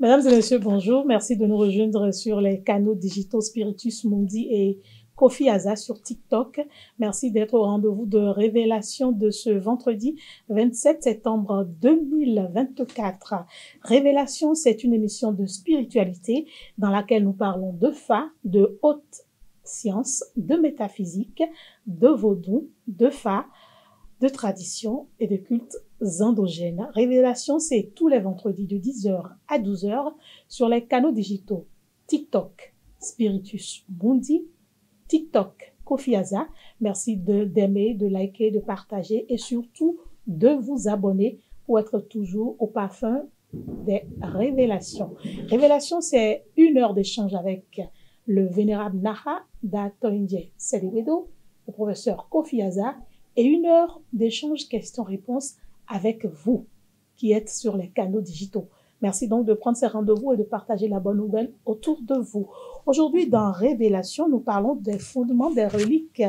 Mesdames et messieurs, bonjour. Merci de nous rejoindre sur les canaux digitaux Spiritus Mundi et Kofi Aza sur TikTok. Merci d'être au rendez-vous de révélation de ce vendredi 27 septembre 2024. Révélation, c'est une émission de spiritualité dans laquelle nous parlons de Fa, de haute science, de métaphysique, de vaudou, de Fa, de tradition et de cultes endogènes. Révélation, c'est tous les vendredis de 10h à 12h sur les canaux digitaux TikTok, Spiritus Mundi, TikTok, Kofi Aza. Merci d'aimer, de liker, de partager et surtout de vous abonner pour être toujours au parfum des révélations. Révélation, c'est 1 heure d'échange avec le vénérable Naha Datoindje Seliwedo, le professeur Kofi Aza, et 1 heure d'échange questions-réponses avec vous qui êtes sur les canaux digitaux. Merci donc de prendre ces rendez-vous et de partager la bonne nouvelle autour de vous. Aujourd'hui, dans Révélation, nous parlons des fondements des reliques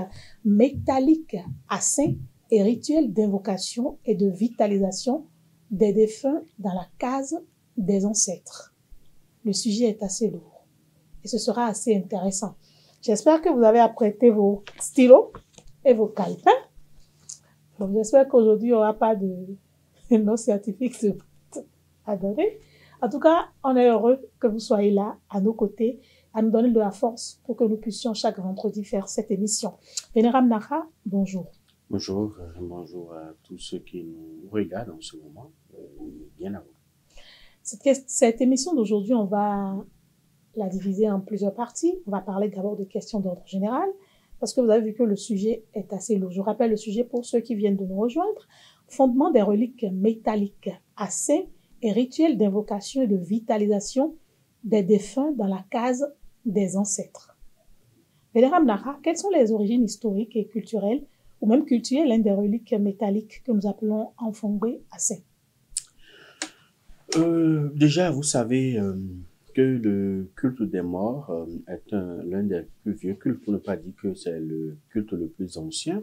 métalliques à saints et rituels d'invocation et de vitalisation des défunts dans la case des ancêtres. Le sujet est assez lourd et ce sera assez intéressant. J'espère que vous avez apprêté vos stylos et vos calepins. Donc, j'espère qu'aujourd'hui, il n'y aura pas de non scientifique à donner. En tout cas, on est heureux que vous soyez là, à nos côtés, à nous donner de la force pour que nous puissions chaque vendredi faire cette émission. Vénérable Naha, bonjour. Bonjour, bonjour à tous ceux qui nous regardent en ce moment. Bien à vous. Cette émission d'aujourd'hui, on va la diviser en plusieurs parties. On va parler d'abord de questions d'ordre général, parce que vous avez vu que le sujet est assez lourd. Je rappelle le sujet pour ceux qui viennent de nous rejoindre. Fondement des reliques métalliques à saints et rituels d'invocation et de vitalisation des défunts dans la case des ancêtres. Vénérable Naha, quelles sont les origines historiques et culturelles, ou même culturelles, des reliques métalliques que nous appelons enfongées à saints? Déjà, vous savez que le culte des morts est l'un des plus vieux cultes, pour ne pas dire que c'est le culte le plus ancien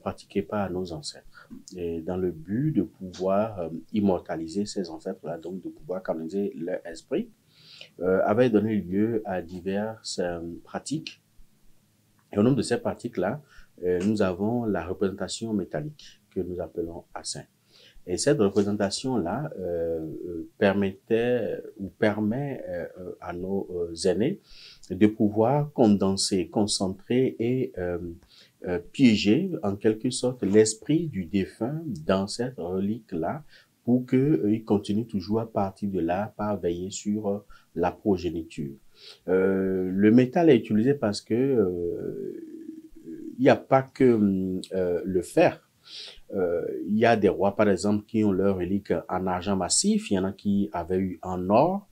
pratiqué par nos ancêtres. Et dans le but de pouvoir immortaliser ces ancêtres-là, donc de pouvoir canaliser leur esprit, avait donné lieu à diverses pratiques. Et au nombre de ces pratiques-là, nous avons la représentation métallique que nous appelons assin. Et cette représentation-là permettait ou permet à nos aînés de pouvoir condenser, concentrer et piéger en quelque sorte l'esprit du défunt dans cette relique-là pour qu'il continue toujours à partir de là par veiller sur la progéniture. Le métal est utilisé parce que il n'y a pas que le fer. Il y a des rois, par exemple, qui ont leur relique en argent massif. Il y en a qui avaient eu en or.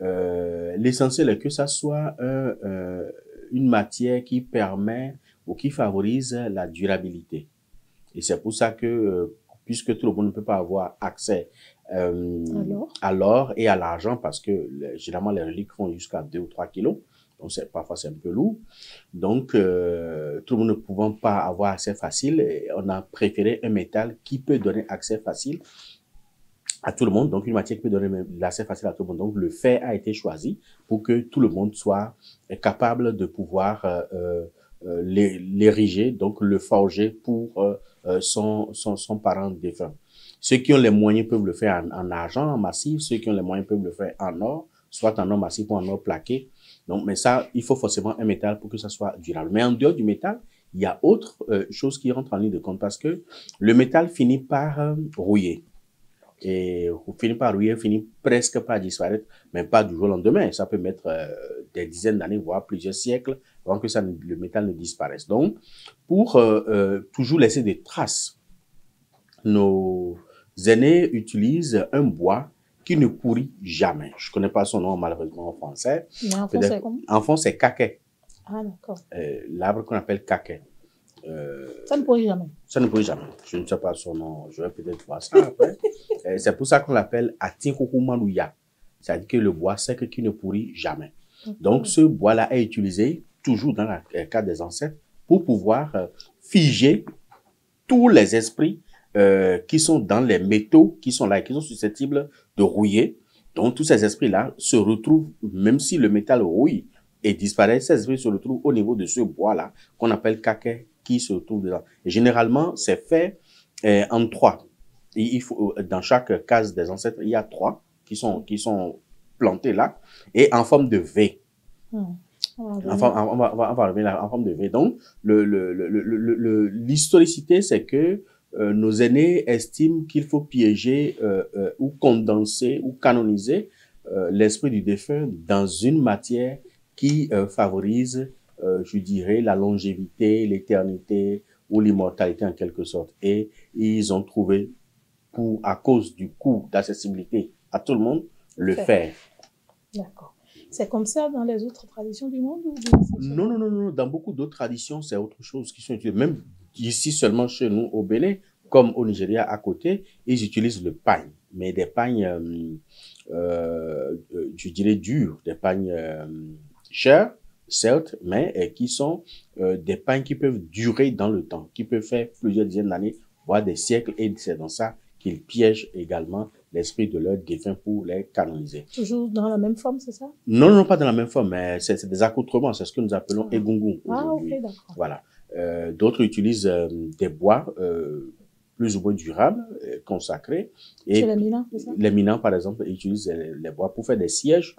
L'essentiel est que ça soit une matière qui permet ou qui favorise la durabilité. Et c'est pour ça que, puisque tout le monde ne peut pas avoir accès à l'or et à l'argent, parce que généralement les reliques font jusqu'à 2 ou 3 kilos, donc parfois c'est un peu lourd. Donc, tout le monde ne pouvant pas avoir accès facile, on a préféré un métal qui peut donner accès facile à tout le monde, donc une matière qui peut donner l'accès facile à tout le monde. Donc, le fer a été choisi pour que tout le monde soit capable de pouvoir l'ériger, donc le forger pour son parent défunt. Ceux qui ont les moyens peuvent le faire en argent, en massif. Ceux qui ont les moyens peuvent le faire en or, soit en or massif ou en or plaqué. Donc, mais ça, il faut forcément un métal pour que ça soit durable. Mais en dehors du métal, il y a autre chose qui rentre en ligne de compte parce que le métal finit par rouiller. Et finit presque par disparaître, mais pas du jour au lendemain. Ça peut mettre des dizaines d'années, voire plusieurs siècles avant que le métal ne disparaisse. Donc, pour toujours laisser des traces, nos aînés utilisent un bois qui ne pourrit jamais. Je connais pas son nom malheureusement en français. Mais en français, comment? En français, c'est caquet. Ah, d'accord. L'arbre qu'on appelle caquet. Ça ne pourrit jamais. Ça ne pourrit jamais. Je ne sais pas son nom. Je vais peut-être voir ça après. C'est pour ça qu'on l'appelle Atinkukumaluya. C'est-à-dire que le bois sec qui ne pourrit jamais. Donc, ce bois-là est utilisé toujours dans le cas des ancêtres pour pouvoir figer tous les esprits qui sont dans les métaux qui sont là et qui sont susceptibles de rouiller Donc, tous ces esprits-là se retrouvent, même si le métal rouille et disparaît, ces esprits se retrouvent au niveau de ce bois-là, qu'on appelle kaké, qui se retrouve dedans. Et généralement, c'est fait en trois. Et il faut, dans chaque case des ancêtres, il y a trois qui sont plantés là, et en forme de V. Enfin, on va revenir là, en forme de V. Donc, l'historicité, c'est que nos aînés estiment qu'il faut piéger ou condenser ou canoniser l'esprit du défunt dans une matière qui favorise, je dirais, la longévité, l'éternité ou l'immortalité en quelque sorte. Et ils ont trouvé, à cause du coût d'accessibilité à tout le monde, le faire. D'accord. C'est comme ça dans les autres traditions du monde ou Non. Dans beaucoup d'autres traditions, c'est autre chose qui sont utilisées. Même ici seulement chez nous au Bénin, comme au Nigeria à côté, ils utilisent le pagne, mais des pagnes, je dirais durs, des pagnes chers, certes, mais qui sont des pagnes qui peuvent durer dans le temps, qui peuvent faire plusieurs dizaines d'années, voire des siècles, et c'est dans ça qu'ils piègent également l'esprit de leurs défunts pour les canoniser. Toujours dans la même forme, c'est ça? Non, pas dans la même forme, mais c'est des accoutrements, c'est ce que nous appelons egungun aujourd'hui. Ok, d'accord. Voilà. D'autres utilisent des bois plus ou moins durables, consacrés. Chez les Minans, c'est ça? Les Minans, par exemple, utilisent les bois pour faire des sièges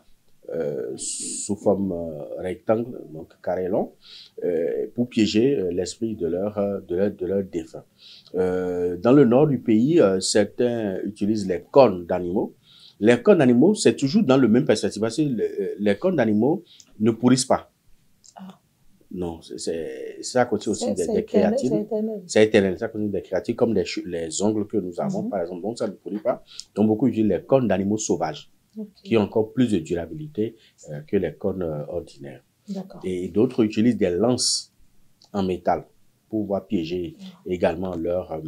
sous forme rectangle, donc carré long, pour piéger l'esprit de leur défunt. Dans le nord du pays, certains utilisent les cornes d'animaux. Les cornes d'animaux, c'est toujours dans le même perspective. Parce que les cornes d'animaux ne pourrissent pas. Ah. Non, c'est à côté aussi des créatines. C'est éternel. C'est à côté des créatines, comme les ongles que nous avons, par exemple. Donc, ça ne pourrit pas. Donc, beaucoup utilisent les cornes d'animaux sauvages, qui ont encore plus de durabilité que les cornes ordinaires. Et d'autres utilisent des lances en métal pour pouvoir piéger également leur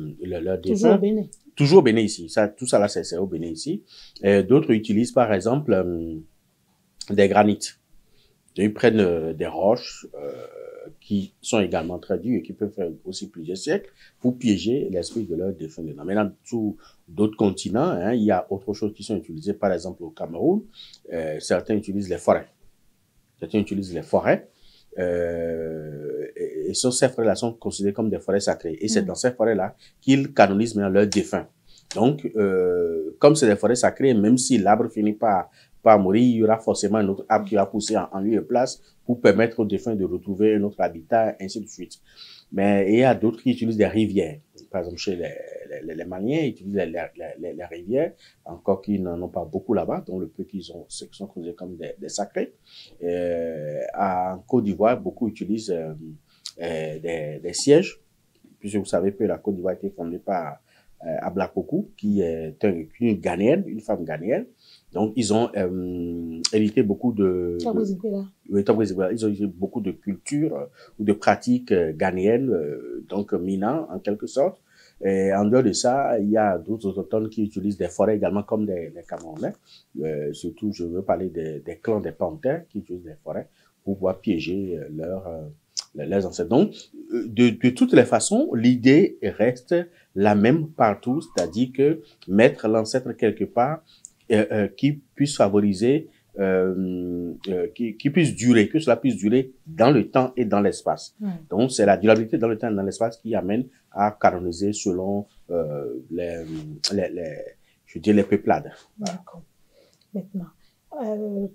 défunt. Toujours au Bénin. Toujours au Bénin ici. Tout ça là, c'est au Bénin ici. D'autres utilisent par exemple des granites. Ils prennent des roches qui sont également très dures et qui peuvent faire aussi plusieurs siècles pour piéger l'esprit de leur défunt dedans. Maintenant, sur d'autres continents, il y a autre chose qui sont utilisées. Par exemple, au Cameroun, certains utilisent les forêts. Et ces forêts-là sont considérées comme des forêts sacrées. Et c'est dans ces forêts-là qu'ils canonisent maintenant leurs défunts. Donc, comme c'est des forêts sacrées, même si l'arbre finit par mourir, il y aura forcément un autre arbre qui va pousser en lieu et place pour permettre aux défunts de retrouver un autre habitat, ainsi de suite. Mais il y a d'autres qui utilisent des rivières. Par exemple, chez les Maliens, ils utilisent les rivières, encore qu'ils n'en ont pas beaucoup là-bas, donc le peu qu'ils ont, ceux qui sont considérés comme des sacrés. En Côte d'Ivoire, beaucoup utilisent des sièges, puisque vous savez que la Côte d'Ivoire a été fondée par Ablakoku, qui est une Ghanéenne, une femme ghanéenne. Donc, ils ont hérité beaucoup ils ont hérité beaucoup de cultures ou de pratiques ghanéennes, donc Mina, en quelque sorte. Et en dehors de ça, il y a d'autres autochtones qui utilisent des forêts également, comme les Camerounais. Surtout, je veux parler des clans des panthères qui utilisent des forêts pour pouvoir piéger leurs ancêtres. Donc, de toutes les façons, l'idée reste la même partout, c'est-à-dire que mettre l'ancêtre quelque part qui puisse favoriser, qui puisse durer, que cela puisse durer dans le temps et dans l'espace. Donc, c'est la durabilité dans le temps et dans l'espace qui amène à canoniser selon je dis les peuplades. D'accord. Maintenant,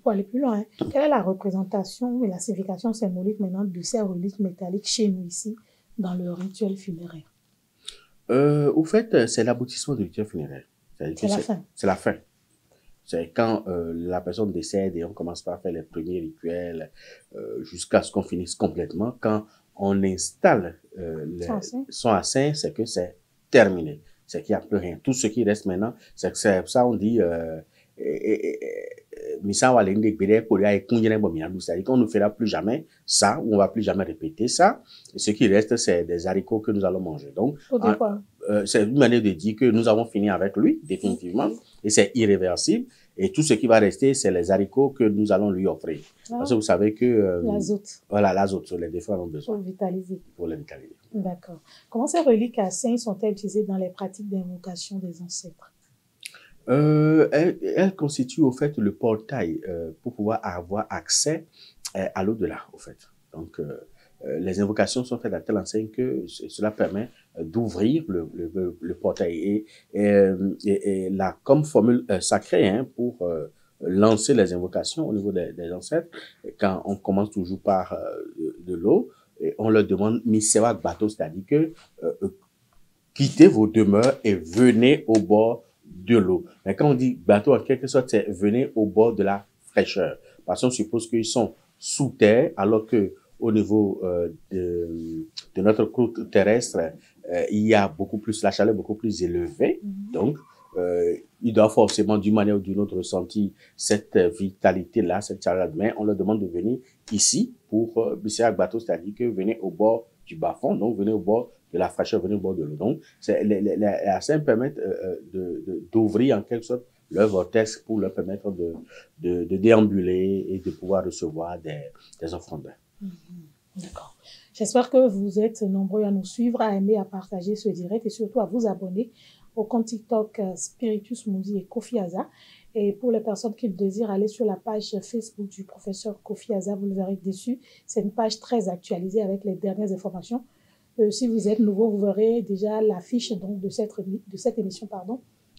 pour aller plus loin, quelle est la représentation et la signification symbolique maintenant de ces reliques métalliques chez nous ici, dans le rituel funéraire? Au fait, c'est l'aboutissement du rituel funéraire. C'est la fin. C'est la fin. C'est quand la personne décède et on commence par faire les premiers rituels jusqu'à ce qu'on finisse complètement. Quand on installe son assin, c'est que c'est terminé. C'est qu'il n'y a plus rien. Tout ce qui reste maintenant, c'est ça on dit c'est-à-dire qu'on ne fera plus jamais ça, ou on ne va plus jamais répéter ça. Et ce qui reste, c'est des haricots que nous allons manger. Donc, c'est une manière de dire que nous avons fini avec lui, définitivement, et c'est irréversible. Et tout ce qui va rester, c'est les haricots que nous allons lui offrir. Parce que vous savez que... l'azote. Voilà, l'azote, les défunts ont besoin. Pour vitaliser. Pour les vitaliser. D'accord. Comment ces reliques à saints sont-elles utilisées dans les pratiques d'invocation des ancêtres? Elle constitue au fait le portail pour pouvoir avoir accès à l'au-delà, au fait. Donc, les invocations sont faites à telle enseigne que cela permet d'ouvrir le portail. Et là, comme formule sacrée hein, pour lancer les invocations au niveau des ancêtres, quand on commence toujours par de l'eau, on leur demande Misewa Bato, c'est-à-dire que quittez vos demeures et venez au bord de l'eau. Mais quand on dit bateau, en quelque sorte, c'est venez au bord de la fraîcheur. Parce qu'on suppose qu'ils sont sous terre, alors que au niveau de notre croûte terrestre, il y a beaucoup plus, la chaleur est beaucoup plus élevée. Donc, ils doivent forcément, d'une manière ou d'une autre, ressentir cette vitalité-là, cette chaleur. Mais on leur demande de venir ici pour Bisséac Bateau, c'est-à-dire que venez au bord du bas-fond, donc venez au bord de la fraîcheur, venez au bord de l'eau. Donc, les scènes permettent d'ouvrir en quelque sorte leur vortex pour leur permettre de déambuler et de pouvoir recevoir des offrandes. D'accord. J'espère que vous êtes nombreux à nous suivre, à aimer, à partager ce direct et surtout à vous abonner au compte TikTok Spiritus Mundi et Kofi Aza. Et pour les personnes qui désirent aller sur la page Facebook du professeur Kofi Aza, vous le verrez dessus. C'est une page très actualisée avec les dernières informations. Si vous êtes nouveau, vous verrez déjà l'affiche donc de cette émission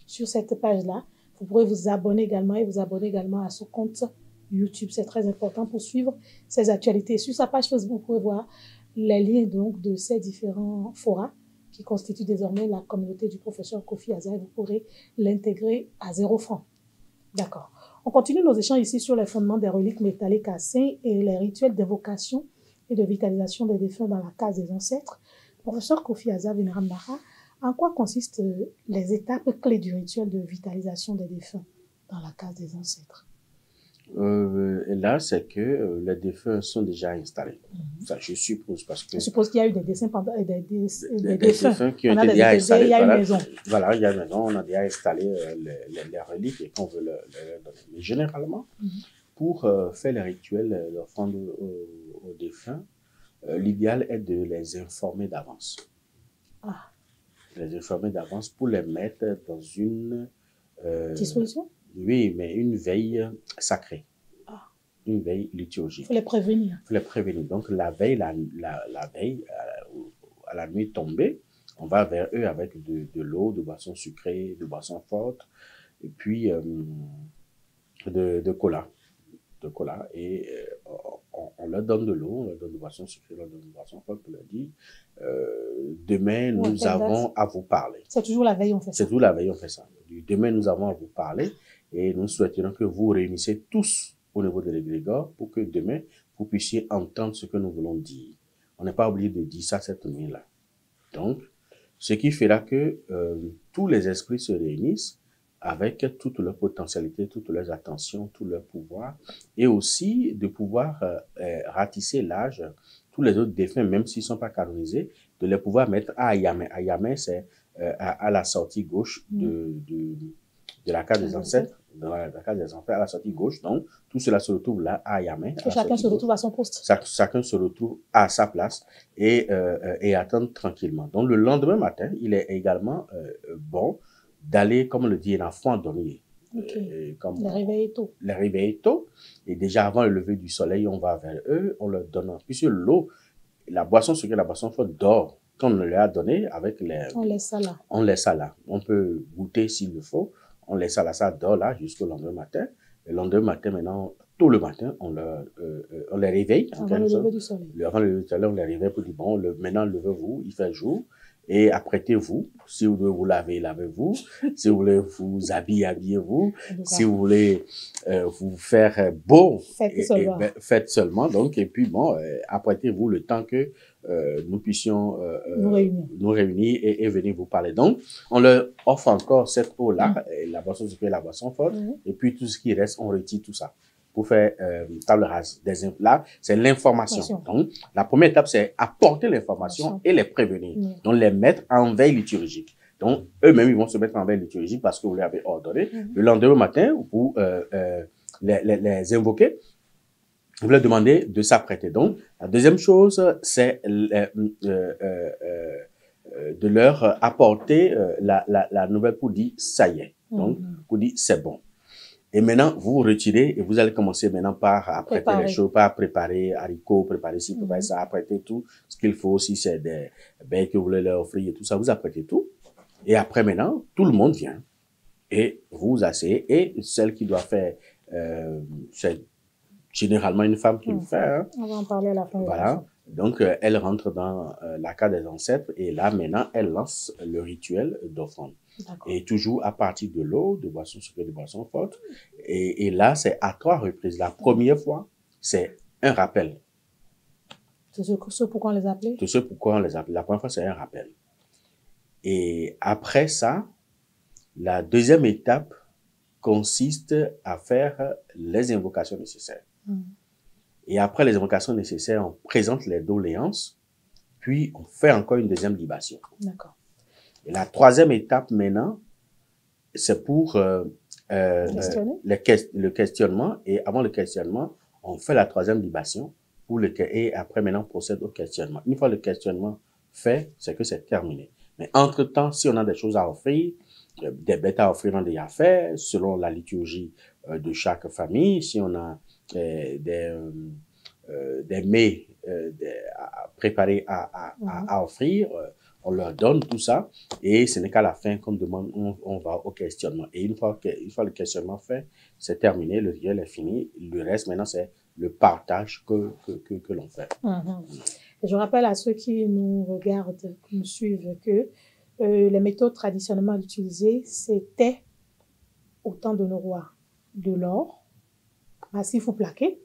sur cette page-là. Vous pourrez vous abonner également et vous abonner également à son compte YouTube. C'est très important pour suivre ces actualités. Sur sa page Facebook, vous pouvez voir les liens donc de ces différents forats qui constituent désormais la communauté du professeur Kofi Aza et vous pourrez l'intégrer à 0 francs. D'accord. On continue nos échanges ici sur les fondements des reliques métalliques à saints et les rituels d'évocation et de vitalisation des défunts dans la case des ancêtres. Professeur Kofi Aza Venerambara, en quoi consistent les étapes clés du rituel de vitalisation des défunts dans la case des ancêtres? Là, c'est que les défunts sont déjà installés. Ça, je suppose, parce que... Je suppose qu'il y a eu des défunts pendant des défunts qui ont été déjà installés. Il y a une maison. Voilà, il y a une maison, on a déjà installé les reliques et qu'on veut leur donner. Mais généralement, pour faire les rituels, l'offrande aux défunts, l'idéal est de les informer d'avance. Ah. Les informer d'avance pour les mettre dans une... disposition? Oui, mais une veille sacrée. Ah. Une veille liturgique. Il faut les prévenir. Il faut les prévenir. Donc, la veille, la veille, à la nuit tombée, on va vers eux avec de l'eau, de boissons sucrées, de boissons fortes, et puis de cola. Et on leur donne de l'eau, on leur donne de boissons sucrées, on leur donne de boissons fortes pour leur dire demain, nous avons à vous parler. C'est toujours la veille, on fait ça. C'est toujours la veille, on fait ça. Demain, nous avons à vous parler et nous souhaiterions que vous réunissez tous au niveau de l'égrégore pour que demain, vous puissiez entendre ce que nous voulons dire. On n'est pas obligé de dire ça cette nuit-là. Donc, ce qui fera que tous les esprits se réunissent avec toute leur potentialité, toutes leurs attentions, tout leur pouvoir, et aussi de pouvoir ratisser l'âge, tous les autres défunts, même s'ils ne sont pas canonisés, de les pouvoir mettre à Ayamé. Ayamé, c'est à la sortie gauche de la case des ancêtres, à la sortie gauche. Donc, tout cela se retrouve là, à Ayamé. Que chacun se retrouve à son poste. Chacun se retrouve à sa place et attend tranquillement. Donc, le lendemain matin, il est également bon d'aller, comme on le dit, un enfant dormir. Okay. Les réveiller tôt. Les réveiller tôt. Et déjà, avant le lever du soleil, on va vers eux, on leur donne, puisque l'eau, la boisson sucrée, la boisson forte dort. Quand on leur a donné, avec les... On laisse ça là. On laisse ça là. On peut goûter s'il le faut. On laisse ça là, ça dort là jusqu'au lendemain matin. Le lendemain matin, maintenant, tôt le matin, on les réveille. Avant le lever du soleil. Avant le lever du soleil, on les réveille pour dire, bon, maintenant, levez-vous, il fait jour. Et apprêtez-vous. Si vous voulez vous laver, lavez-vous. Si vous voulez vous habiller, habillez-vous. Si vous voulez vous faire beau, faites seulement. Donc, et puis bon, apprêtez-vous le temps que nous puissions nous réunir et venir vous parler. Donc, on leur offre encore cette eau-là, la boisson sucrée, la boisson forte, et puis tout ce qui reste, on retire tout ça pour faire table rase. Là, c'est l'information. Donc, la première étape, c'est apporter l'information et les prévenir. Donc, les mettre en veille liturgique. Donc, eux-mêmes, ils vont se mettre en veille liturgique parce que vous les avez ordonné. Le lendemain matin, vous les invoquez, vous leur demandez de s'apprêter. Donc, la deuxième chose, c'est de leur apporter la nouvelle pour dire, ça y est. Donc, vous dites, c'est bon. Et maintenant, vous vous retirez et vous allez commencer maintenant par apprêter les choses, par préparer haricots, préparer ci, préparer ça, apprêter tout ce qu'il faut. Si c'est des baies que vous voulez leur offrir et tout ça, vous apprêtez tout. Et après maintenant, tout le monde vient. Et vous vous asseyez et celle qui doit faire, c'est généralement une femme qui le fait. Hein. On va en parler à la fin. Voilà. Donc, elle rentre dans la case des ancêtres et là, maintenant, elle lance le rituel d'offrande. Et toujours à partir de l'eau, de boissons sucrées, de boissons fortes. Et là, c'est à 3 reprises. La première fois, c'est un rappel. C'est ce pourquoi on les appelait? C'est ce pourquoi on les appelle. La première fois, c'est un rappel. Et après ça, la deuxième étape consiste à faire les invocations nécessaires. Et après les invocations nécessaires, on présente les doléances, puis on fait encore une deuxième libation. D'accord. Et la troisième étape maintenant, c'est pour le questionnement. Et avant le questionnement, on fait la troisième libation et après maintenant on procède au questionnement. Une fois le questionnement fait, c'est que c'est terminé. Mais entre-temps, si on a des choses à offrir, des bêtes à offrir dans des affaires, selon la liturgie de chaque famille, si on a des mets préparés à offrir, on leur donne tout ça et ce n'est qu'à la fin qu'on demande, on va au questionnement. Et une fois le questionnement fait, c'est terminé, le rituel est fini. Le reste maintenant, c'est le partage que l'on fait. Je rappelle à ceux qui nous regardent, qui nous suivent, que les méthodes traditionnellement utilisées, c'était au temps de nos rois de l'or, massif ou plaqué.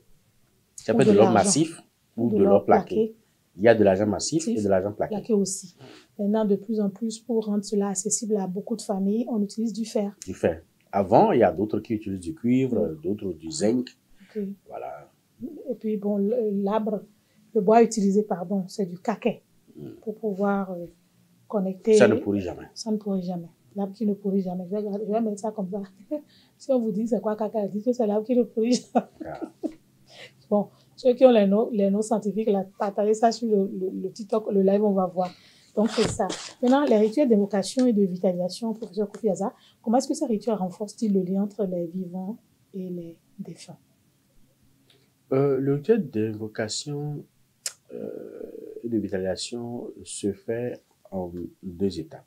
Ça peut être de l'or massif ou de l'or plaqué. Il y a de l'argent massif et de l'argent plaqué. Plaqué aussi. Maintenant, de plus en plus, pour rendre cela accessible à beaucoup de familles, on utilise du fer. Du fer. Avant, il y a d'autres qui utilisent du cuivre, d'autres du zinc. Voilà. Et puis, bon, le bois utilisé, pardon, c'est du caquet pour pouvoir connecter. Ça ne pourrit jamais. Ça ne pourrit jamais. L'arbre qui ne pourrit jamais. Je vais mettre ça comme ça. Si on vous dit c'est quoi caca, dites que c'est l'arbre qui ne pourrit jamais. Bon, ceux qui ont les noms scientifiques, là, partagez ça sur le TikTok, le live, on va voir. Donc, c'est ça. Maintenant, les rituels d'évocation et de vitalisation, professeur Kofi Aza, comment est-ce que ces rituels renforcent-ils le lien entre les vivants et les défunts? Le rituel d'évocation et de vitalisation se fait en 2 étapes.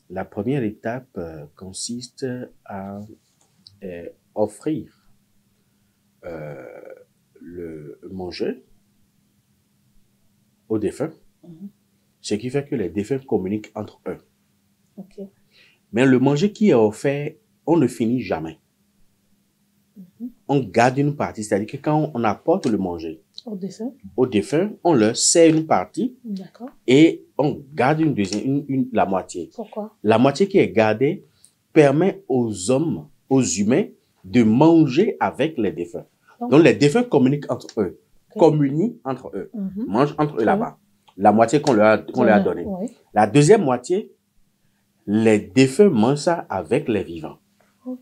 La première étape consiste à offrir le manger aux défunts, ce qui fait que les défunts communiquent entre eux. Mais le manger qui est offert, on ne finit jamais. On garde une partie, c'est-à-dire que quand on apporte le manger aux défunts, on leur sert une partie et on garde la moitié. Pourquoi? La moitié qui est gardée permet aux humains de manger avec les défunts. Donc les défunts communiquent entre eux, mangent entre eux là-bas. La moitié qu'on leur a donnée. La deuxième moitié, les défunts mangent ça avec les vivants. Donc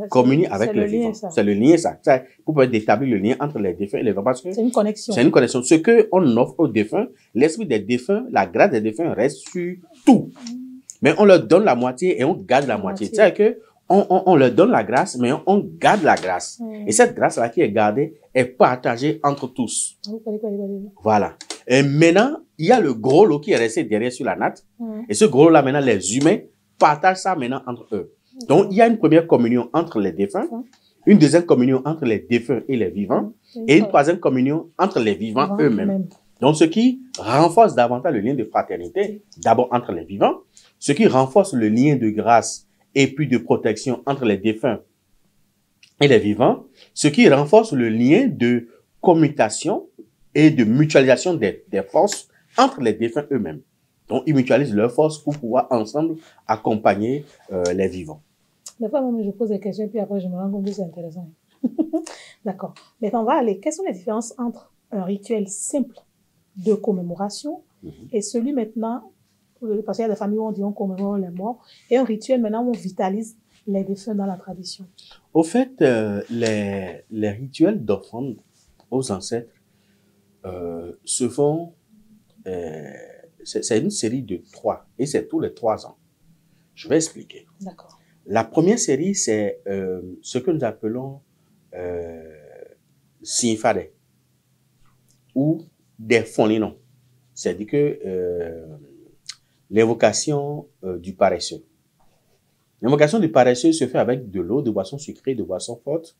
communient avec les vivants. C'est le lien, ça. Pour pouvoir établir le lien entre les défunts et les vivants. Parce que c'est une connexion. C'est une connexion. Ce qu'on offre aux défunts, l'esprit des défunts, la grâce des défunts reste sur tout. Mais on leur donne la moitié et on garde la moitié. C'est-à-dire que on leur donne la grâce, mais on garde la grâce. Et cette grâce-là qui est gardée est partagée entre tous. Voilà. Et maintenant, il y a le gros lot qui est resté derrière sur la natte. Et ce gros lot-là, maintenant, les humains partagent ça maintenant entre eux. Donc, il y a une première communion entre les défunts, une deuxième communion entre les défunts et les vivants, et une troisième communion entre les vivants eux-mêmes. Donc, ce qui renforce davantage le lien de fraternité, d'abord entre les vivants, ce qui renforce le lien de grâce et puis de protection entre les défunts et les vivants, ce qui renforce le lien de commutation et de mutualisation des forces entre les défunts eux-mêmes. Donc, ils mutualisent leurs forces pour pouvoir ensemble accompagner les vivants. Des fois, moi, je pose des questions, puis après, je me rends compte que c'est intéressant. D'accord. Mais on va aller. Quelles sont les différences entre un rituel simple de commémoration et celui maintenant, parce qu'il y a des familles où on dit on commémore les morts, et un rituel maintenant où on vitalise les défunts dans la tradition? Au fait, les rituels d'offrande aux ancêtres se font, c'est une série de 3, et c'est tous les 3 ans. Je vais expliquer. D'accord. La première série, c'est ce que nous appelons Sinfade ou des Fonlinon. C'est-à-dire que l'invocation du paresseux. L'invocation du paresseux se fait avec de l'eau, de boissons sucrées, de boissons fortes,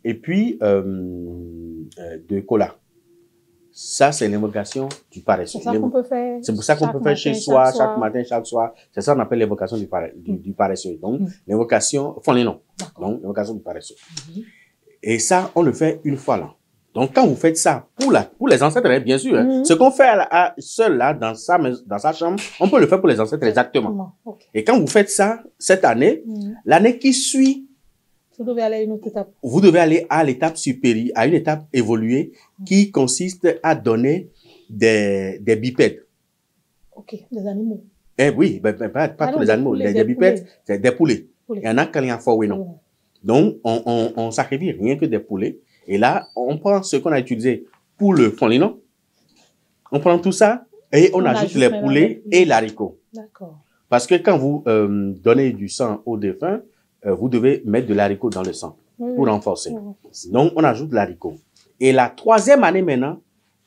et puis de cola. Ça, c'est l'invocation du paresseux. C'est ça qu'on peut faire. C'est pour ça qu'on peut faire chez soi, chaque matin, chaque soir. C'est ça qu'on appelle l'invocation du paresseux. Donc, l'invocation, Fonlinon. Donc, l'invocation du paresseux. Et ça, on le fait une fois là. Donc, quand vous faites ça, pour les ancêtres, bien sûr, ce qu'on fait seul là, dans sa chambre, on peut le faire pour les ancêtres exactement. Okay. Et quand vous faites ça, cette année, l'année qui suit, vous devez aller à une autre étape. Vous devez aller à l'étape supérieure, à une étape évoluée, qui consiste à donner des bipèdes. Ok, des animaux. Eh oui, pas tous les animaux, des bipèdes, c'est des poulets. Il y en a quand il y a fort, oui, non. Donc, on sacrifie rien que des poulets. Et là, on prend ce qu'on a utilisé pour le fonlinon. On prend tout ça et on ajoute les poulets et l'haricot. D'accord. Parce que quand vous donnez du sang au défunt, vous devez mettre de l'haricot dans le sang pour renforcer. Donc, on ajoute l'haricot. Et la troisième année maintenant,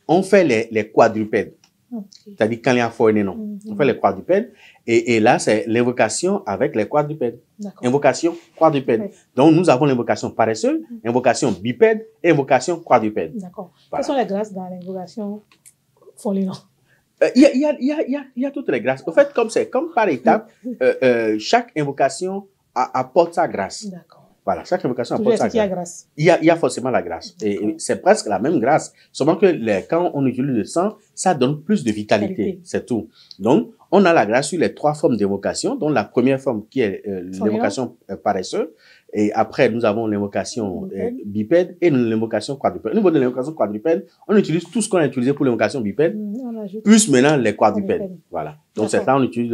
on fait les quadrupèdes. Okay. C'est-à-dire quand il y a fort, non. On fait les quadrupèdes. Et là, c'est l'invocation avec les quadrupèdes. Invocation quadrupède. Oui. Donc, nous avons l'invocation paresseuse, invocation bipède et invocation quadrupède. D'accord. Voilà. Quelles sont les grâces dans l'invocation fonlinon? Il y a toutes les grâces. En fait, comme par étape, chaque invocation apporte sa grâce. D'accord. Voilà, chaque invocation apporte sa grâce. Il y a forcément la grâce. Et c'est presque la même grâce. Seulement que quand on utilise le sang, ça donne plus de vitalité. C'est tout. Donc, on a la grâce sur les 3 formes d'invocation, dont la première forme qui est l'invocation paresseuse. Et après, nous avons l'invocation bipède et l'invocation quadrupède. Au niveau de l'invocation quadrupède, on utilise tout ce qu'on a utilisé pour l'invocation bipède, plus maintenant les quadrupèdes. Voilà. Donc, c'est là on utilise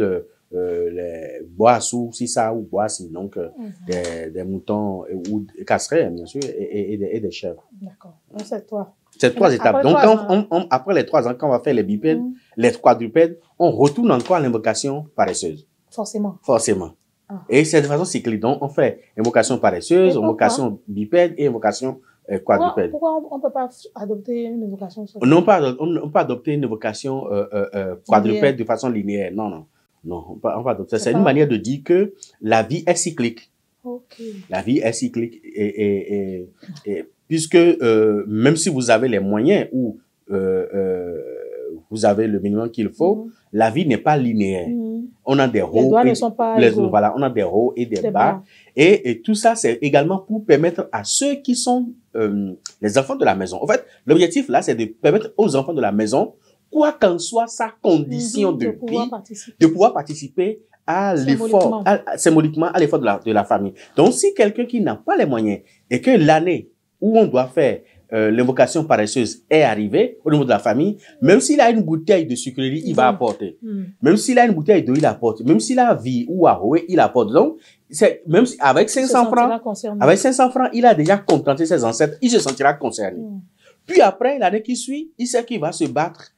les bois sous sissa ou bois si, donc des moutons ou des casserets, bien sûr, et des chèvres. D'accord. Donc, c'est 3. C'est 3 étapes. Donc, après les 3 ans, quand on va faire les bipèdes, les quadrupèdes, on retourne encore à l'invocation paresseuse. Forcément. Et c'est de façon cyclique. Donc, on fait invocation paresseuse, invocation bipède et invocation quadrupède. Pourquoi on ne peut pas adopter une invocation on ne peut adopter une invocation quadrupède de façon linéaire. Non, on peut adopter. C'est une manière de dire que la vie est cyclique. Okay. La vie est cyclique. Et puisque même si vous avez les moyens ou vous avez le minimum qu'il faut, la vie n'est pas linéaire. On a des hauts. Les doigts ne sont pas égaux. Voilà, on a des hauts et des bas. Et tout ça, c'est également pour permettre à ceux qui sont les enfants de la maison. En fait, l'objectif là, c'est de permettre aux enfants de la maison, quoi qu'en soit sa condition de vie, de pouvoir participer à l'effort, symboliquement à l'effort de la famille. Donc, si quelqu'un qui n'a pas les moyens et que l'année où on doit faire l'invocation paresseuse est arrivée au niveau de la famille, même s'il a une bouteille de sucrerie, il va apporter. Même s'il a une bouteille d'eau, il apporte. Même s'il a vie ou aroué, il apporte. Donc, même si, avec 500 francs, il a déjà contenté ses ancêtres, il se sentira concerné. Puis après, l'année qui suit, il sait qu'il va se battre.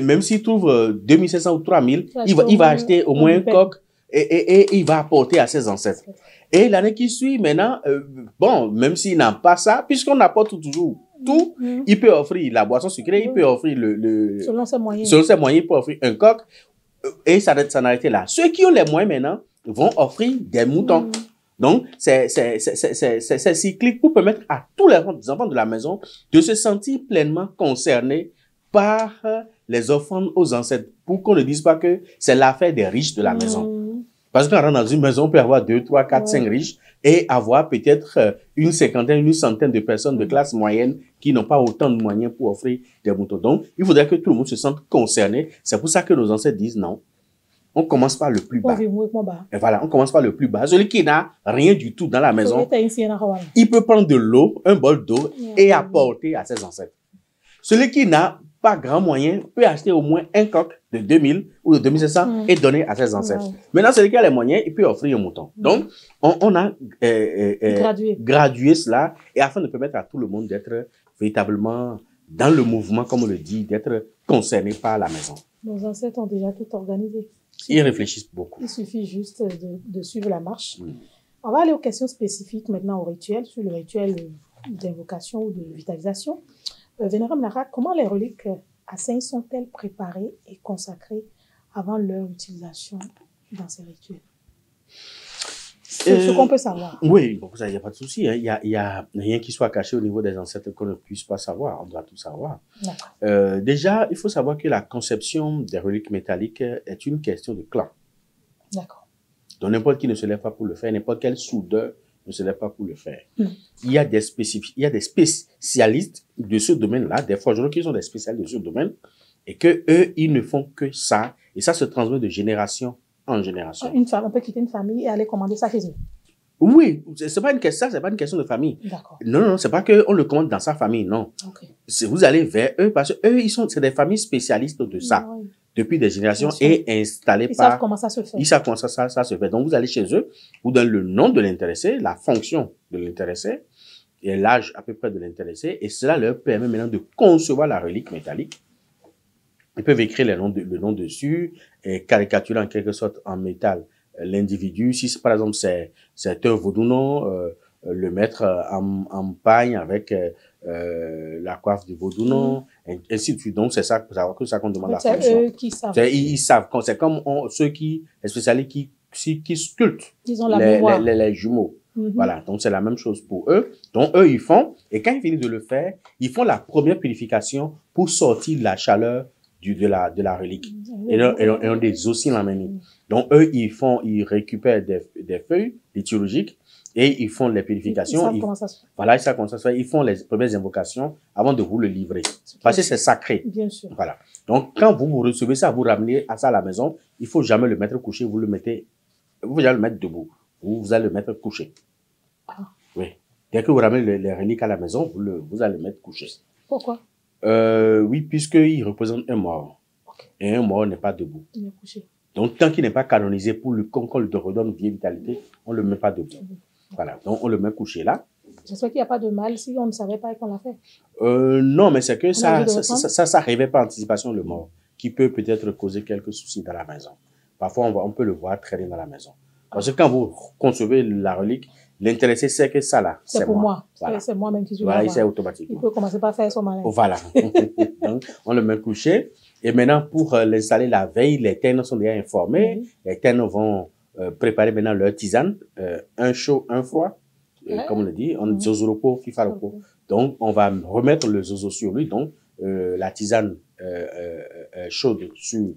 Même s'il trouve 2500 ou 3000, il va acheter au moins un coq et il va apporter à ses ancêtres. Et l'année qui suit, maintenant, même s'il n'a pas ça, puisqu'on apporte toujours tout, il peut offrir la boisson sucrée, il peut offrir selon ses moyens. Selon ses moyens, il peut offrir un coq, et ça n'arrête là. Ceux qui ont les moyens maintenant vont offrir des moutons. Donc, c'est cyclique pour permettre à tous les enfants de la maison de se sentir pleinement concernés par les offrandes aux ancêtres, pour qu'on ne dise pas que c'est l'affaire des riches de la maison. Parce qu'on rentre dans une maison, on peut avoir 2, 3, 4, 5 riches et avoir peut-être une cinquantaine, une centaine de personnes de classe moyenne qui n'ont pas autant de moyens pour offrir des moutons. Donc, il faudrait que tout le monde se sente concerné. C'est pour ça que nos ancêtres disent non. On commence par le plus bas. Et voilà, on commence par le plus bas. Celui qui n'a rien du tout dans la maison, il peut prendre de l'eau, un bol d'eau et apporter à ses ancêtres. Celui qui n'a pas grand moyen peut acheter au moins un coq de 2000 ou de 2500 et donner à ses ancêtres. Maintenant, celui qui a les moyens, il peut offrir un mouton. Donc, on a gradué cela et afin de permettre à tout le monde d'être véritablement dans le mouvement, comme on le dit, d'être concerné par la maison. Nos ancêtres ont déjà tout organisé. Ils réfléchissent beaucoup. Il suffit juste de suivre la marche. Oui. On va aller aux questions spécifiques maintenant au rituel, sur le rituel d'invocation ou de vitalisation. Vénérable Lara, comment les reliques à saints sont-elles préparées et consacrées avant leur utilisation dans ces rituels? C'est ce qu'on peut savoir. Oui, bon, ça, il n'y a pas de souci. Hein. Il y a rien qui soit caché au niveau des ancêtres qu'on ne puisse pas savoir. On doit tout savoir. Déjà, il faut savoir que la conception des reliques métalliques est une question de clan. D'accord. Donc, n'importe qui ne se lève pas pour le faire, n'importe quel soudeur ne se lève pas pour le faire. Il y a des spécialistes de ce domaine-là, des forgerons qui sont des spécialistes de ce domaine, et que eux, ils ne font que ça, et ça se transmet de génération en génération. Une femme, on peut quitter une famille et aller commander ça chez eux. Oui, c'est pas une question de famille. D'accord. Non, c'est pas qu'on le commande dans sa famille, non. Okay. Vous allez vers eux, parce que eux, c'est des familles spécialistes de ça. Oui. Depuis des générations et installés par... Ils savent comment ça se fait. Ils savent comment ça se fait. Donc, vous allez chez eux, vous donnez le nom de l'intéressé, la fonction de l'intéressé, et l'âge à peu près de l'intéressé, et cela leur permet maintenant de concevoir la relique métallique. Ils peuvent écrire le nom dessus, et caricaturer en quelque sorte en métal l'individu. Si, par exemple, c'est un vaudounon, le mettre en pagne avec la coiffe du vaudounon, ainsi de suite. Donc, c'est ça qu'on demande la fonction. C'est eux qui savent. Ils savent. C'est comme les spécialistes qui sculptent les jumeaux. Voilà. Donc, c'est la même chose pour eux. Donc, eux, ils font, et quand ils finissent de le faire, ils font la première purification pour sortir la chaleur de la relique. Et on des oscilles en main. Donc, eux, ils récupèrent des feuilles liturgiques et ils font les purifications. Ils savent comment ça se fait. Voilà, ils savent comment ça se fait. Ils font les premières invocations avant de vous le livrer. Parce que c'est sacré. Bien sûr. Voilà. Donc, quand vous recevez ça, vous ramenez ça à la maison, il faut jamais le mettre couché, vous allez le mettre debout. Vous allez le mettre couché. Ah. Oui. Dès que vous ramenez les reliques à la maison, vous allez le mettre couché. Pourquoi? Oui, puisqu'il représente un mort. Okay. Et un mort n'est pas debout. Il est couché. Donc, tant qu'il n'est pas canonisé pour qu'on le redonne vie et vitalité, on ne le met pas debout. Voilà. Donc, on le met couché là. J'espère qu'il n'y a pas de mal si on ne savait pas qu'on l'a fait. Non, mais c'est que ça révèle par anticipation le mort, qui peut-être causer quelques soucis dans la maison. Parfois, on peut le voir traîner dans la maison. Parce que quand vous concevez la relique, l'intéressé sait que ça là, c'est pour moi. Voilà. C'est moi-même qui suis voilà, là. Il sait automatiquement. Il peut commencer par faire son malin. Voilà. Donc, on le met couché. Et maintenant, pour l'installer la veille, les ternes sont déjà informés. Les ternes vont préparer maintenant leur tisane, un chaud, un froid, comme on le dit, on zozoropo, fifalopo. Donc, on va remettre le zozo sur lui. Donc, la tisane chaude sur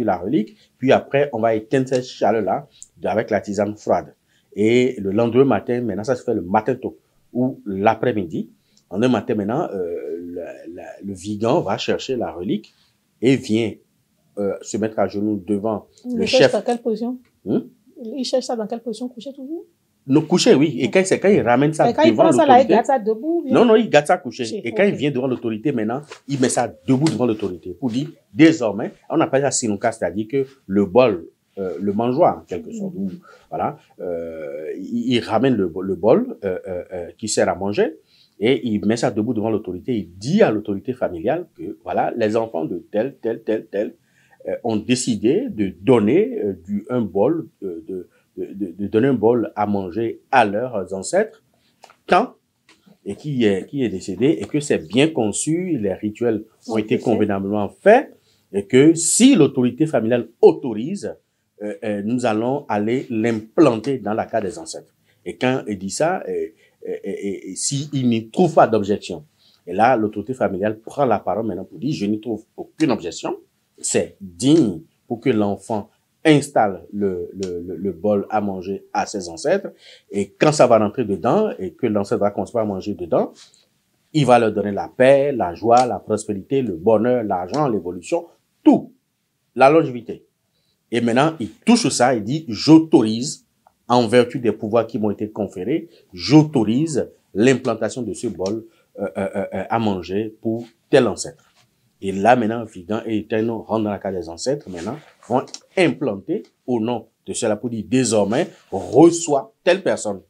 la relique. Puis après, on va éteindre cette chaleur-là avec la tisane froide. Et le lendemain matin, maintenant, ça se fait le matin tôt ou l'après-midi. En un matin, maintenant, le vigan va chercher la relique et vient se mettre à genoux devant le chef. Il cherche dans quelle position? Il cherche ça dans quelle position? Couché toujours? Non, couché, oui. Et quand il ramène ça devant l'autorité. Quand il prend ça là, il garde ça debout? Non, il garde ça couché. Et quand il vient devant l'autorité, maintenant, il met ça debout devant l'autorité pour dire, désormais, on appelle ça sinuka, c'est-à-dire que le bol, le mangeoire, en quelque sorte. Voilà. Il ramène le bol qui sert à manger et il met ça debout devant l'autorité. Il dit à l'autorité familiale que, voilà, les enfants de tel ont décidé de donner un bol, de donner un bol à manger à leurs ancêtres, et qui est décédé, et que c'est bien conçu, les rituels ont été convenablement faits, et que si l'autorité familiale autorise, nous allons aller l'implanter dans la case des ancêtres. Et quand il dit ça, s'il n'y trouve pas d'objection, et là, l'autorité familiale prend la parole maintenant pour dire, je n'y trouve aucune objection, c'est digne pour que l'enfant installe le bol à manger à ses ancêtres, et quand ça va rentrer dedans, et que l'ancêtre va continuer à manger dedans, il va leur donner la paix, la joie, la prospérité, le bonheur, l'argent, l'évolution, tout, la longévité. Et maintenant, il touche ça, il dit, j'autorise, en vertu des pouvoirs qui m'ont été conférés, j'autorise l'implantation de ce bol à manger pour tel ancêtre. Et là, maintenant, Vigan et Eterno rentrent dans la case des ancêtres, maintenant, vont implanter au nom de cela pour dire, désormais, reçoit telle personne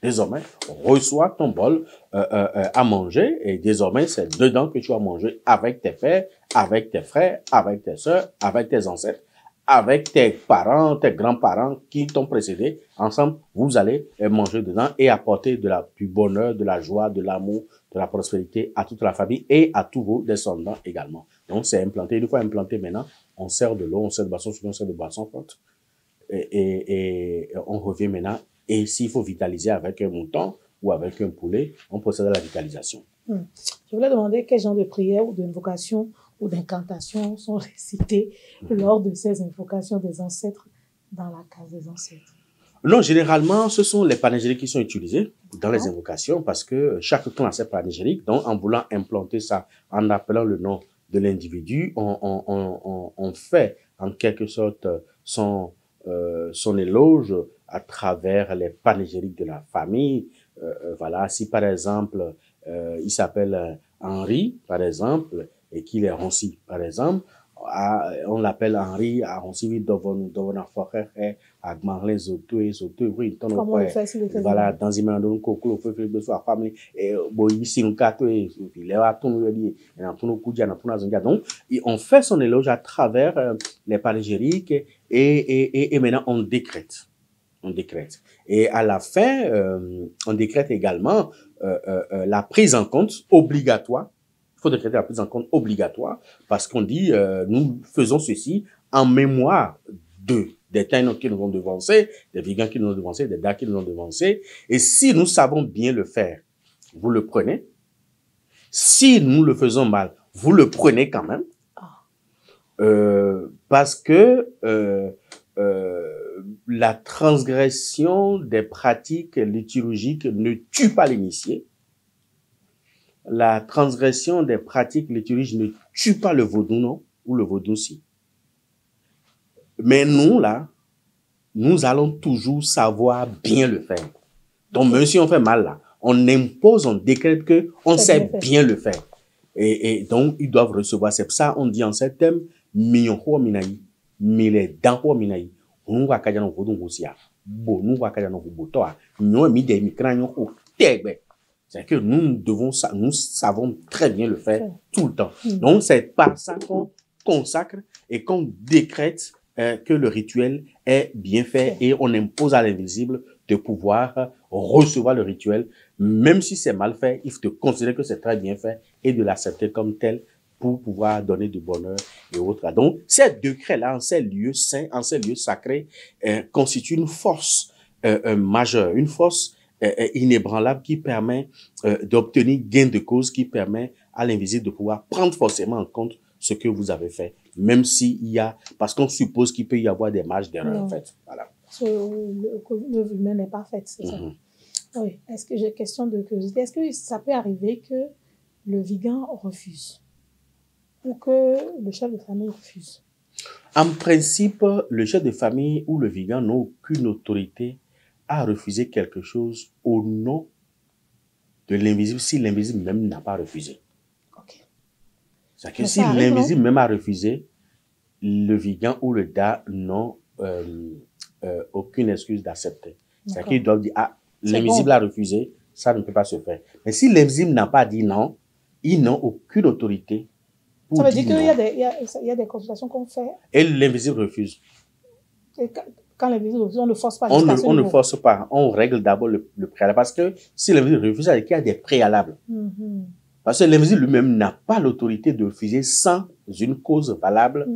désormais, reçois ton bol à manger et désormais, c'est dedans que tu vas manger avec tes pères, avec tes frères, avec tes sœurs, avec tes ancêtres, avec tes parents, tes grands-parents qui t'ont précédé. Ensemble, vous allez manger dedans et apporter du bonheur, de la joie, de l'amour, de la prospérité à toute la famille et à tous vos descendants également. Donc, c'est implanté. Une fois implanté maintenant, on sert de l'eau, on sert de boisson, souvent on sert de boisson forte. Et on revient maintenant. Et s'il faut vitaliser avec un mouton ou avec un poulet, on procède à la vitalisation. Je voulais demander quel genre de prière ou d'invocation ou d'incantation sont récitées lors de ces invocations des ancêtres dans la case des ancêtres. Non, généralement, ce sont les panégyriques qui sont utilisés dans les invocations parce que chaque clan a ses panégyriques. Donc, en voulant implanter ça, en appelant le nom de l'individu, on fait en quelque sorte son éloge à travers les panégyriques de la famille. Voilà, si par exemple, il s'appelle Henri, par exemple, et qu'il est Ronsi, par exemple, on l'appelle Henri, à Ronsi, Dovona Forer, à Gmarlin, Zoto, oui, comment le fait s'il était voilà, dans une main, Coco, de sa famille, et ici, nous, quatre, il est à tout nous dire, et dans tout nos coups, dans tout nos zongas. Donc, on fait son éloge à travers les panégyriques et maintenant, on décrète. On décrète. Et à la fin, on décrète également la prise en compte obligatoire. Il faut décréter la prise en compte obligatoire parce qu'on dit, nous faisons ceci en mémoire des Taïnos qui nous ont devancés, des Vigans qui nous ont devancés, des Da qui nous ont devancés. Et si nous savons bien le faire, vous le prenez. Si nous le faisons mal, vous le prenez quand même. Parce que la transgression des pratiques liturgiques ne tue pas l'initié. La transgression des pratiques liturgiques ne tue pas le vaudou, non, ou le vaudou si. Mais nous, là, nous allons toujours savoir bien le faire. Donc, même si on fait mal, là, on impose, on décrète que on sait bien le faire. Et donc, ils doivent recevoir. C'est pour ça, on dit en ces thèmes, Miyonho Minaï, Mile Danho Minaï, nous va kaja no vaudou gosia, bo, nous va kaja no botoa, nous mi de mikranyo ho tegbe. C'est que nous savons très bien le faire tout le temps. Donc, c'est par ça qu'on consacre et qu'on décrète que le rituel est bien fait et on impose à l'invisible de pouvoir recevoir le rituel. Même si c'est mal fait, il faut considérer que c'est très bien fait et de l'accepter comme tel pour pouvoir donner du bonheur et autres. Donc, ces décrets-là, en ces lieux saints, en ces lieux sacrés, constituent une force majeure, une force inébranlable qui permet d'obtenir gain de cause, qui permet à l'invisible de pouvoir prendre forcément en compte ce que vous avez fait, même s'il y a, parce qu'on suppose qu'il peut y avoir des marges d'erreur, en fait. Voilà. Le humain n'est pas fait, c'est ça. Oui. Est-ce que j'ai une question de curiosité? Est-ce que ça peut arriver que le Vigan refuse ou que le chef de famille refuse? En principe, le chef de famille ou le Vigan n'a aucune autorité à refuser quelque chose au nom de l'invisible si l'invisible même n'a pas refusé. Okay. C'est que si l'invisible même a refusé, le Vigan ou le Da n'ont aucune excuse d'accepter. C'est qu'ils doivent dire, ah, l'invisible a refusé, ça ne peut pas se faire. Mais si l'invisible n'a pas dit non, ils n'ont aucune autorité. Ça veut dire qu'il y a des consultations qu'on fait. Et l'invisible refuse. Et quand l'invisible refuse, on ne force pas. On ne force pas. On règle d'abord le préalable. Parce que si l'invisible refuse, il y a des préalables. Parce que l'invisible lui-même n'a pas l'autorité de refuser sans une cause valable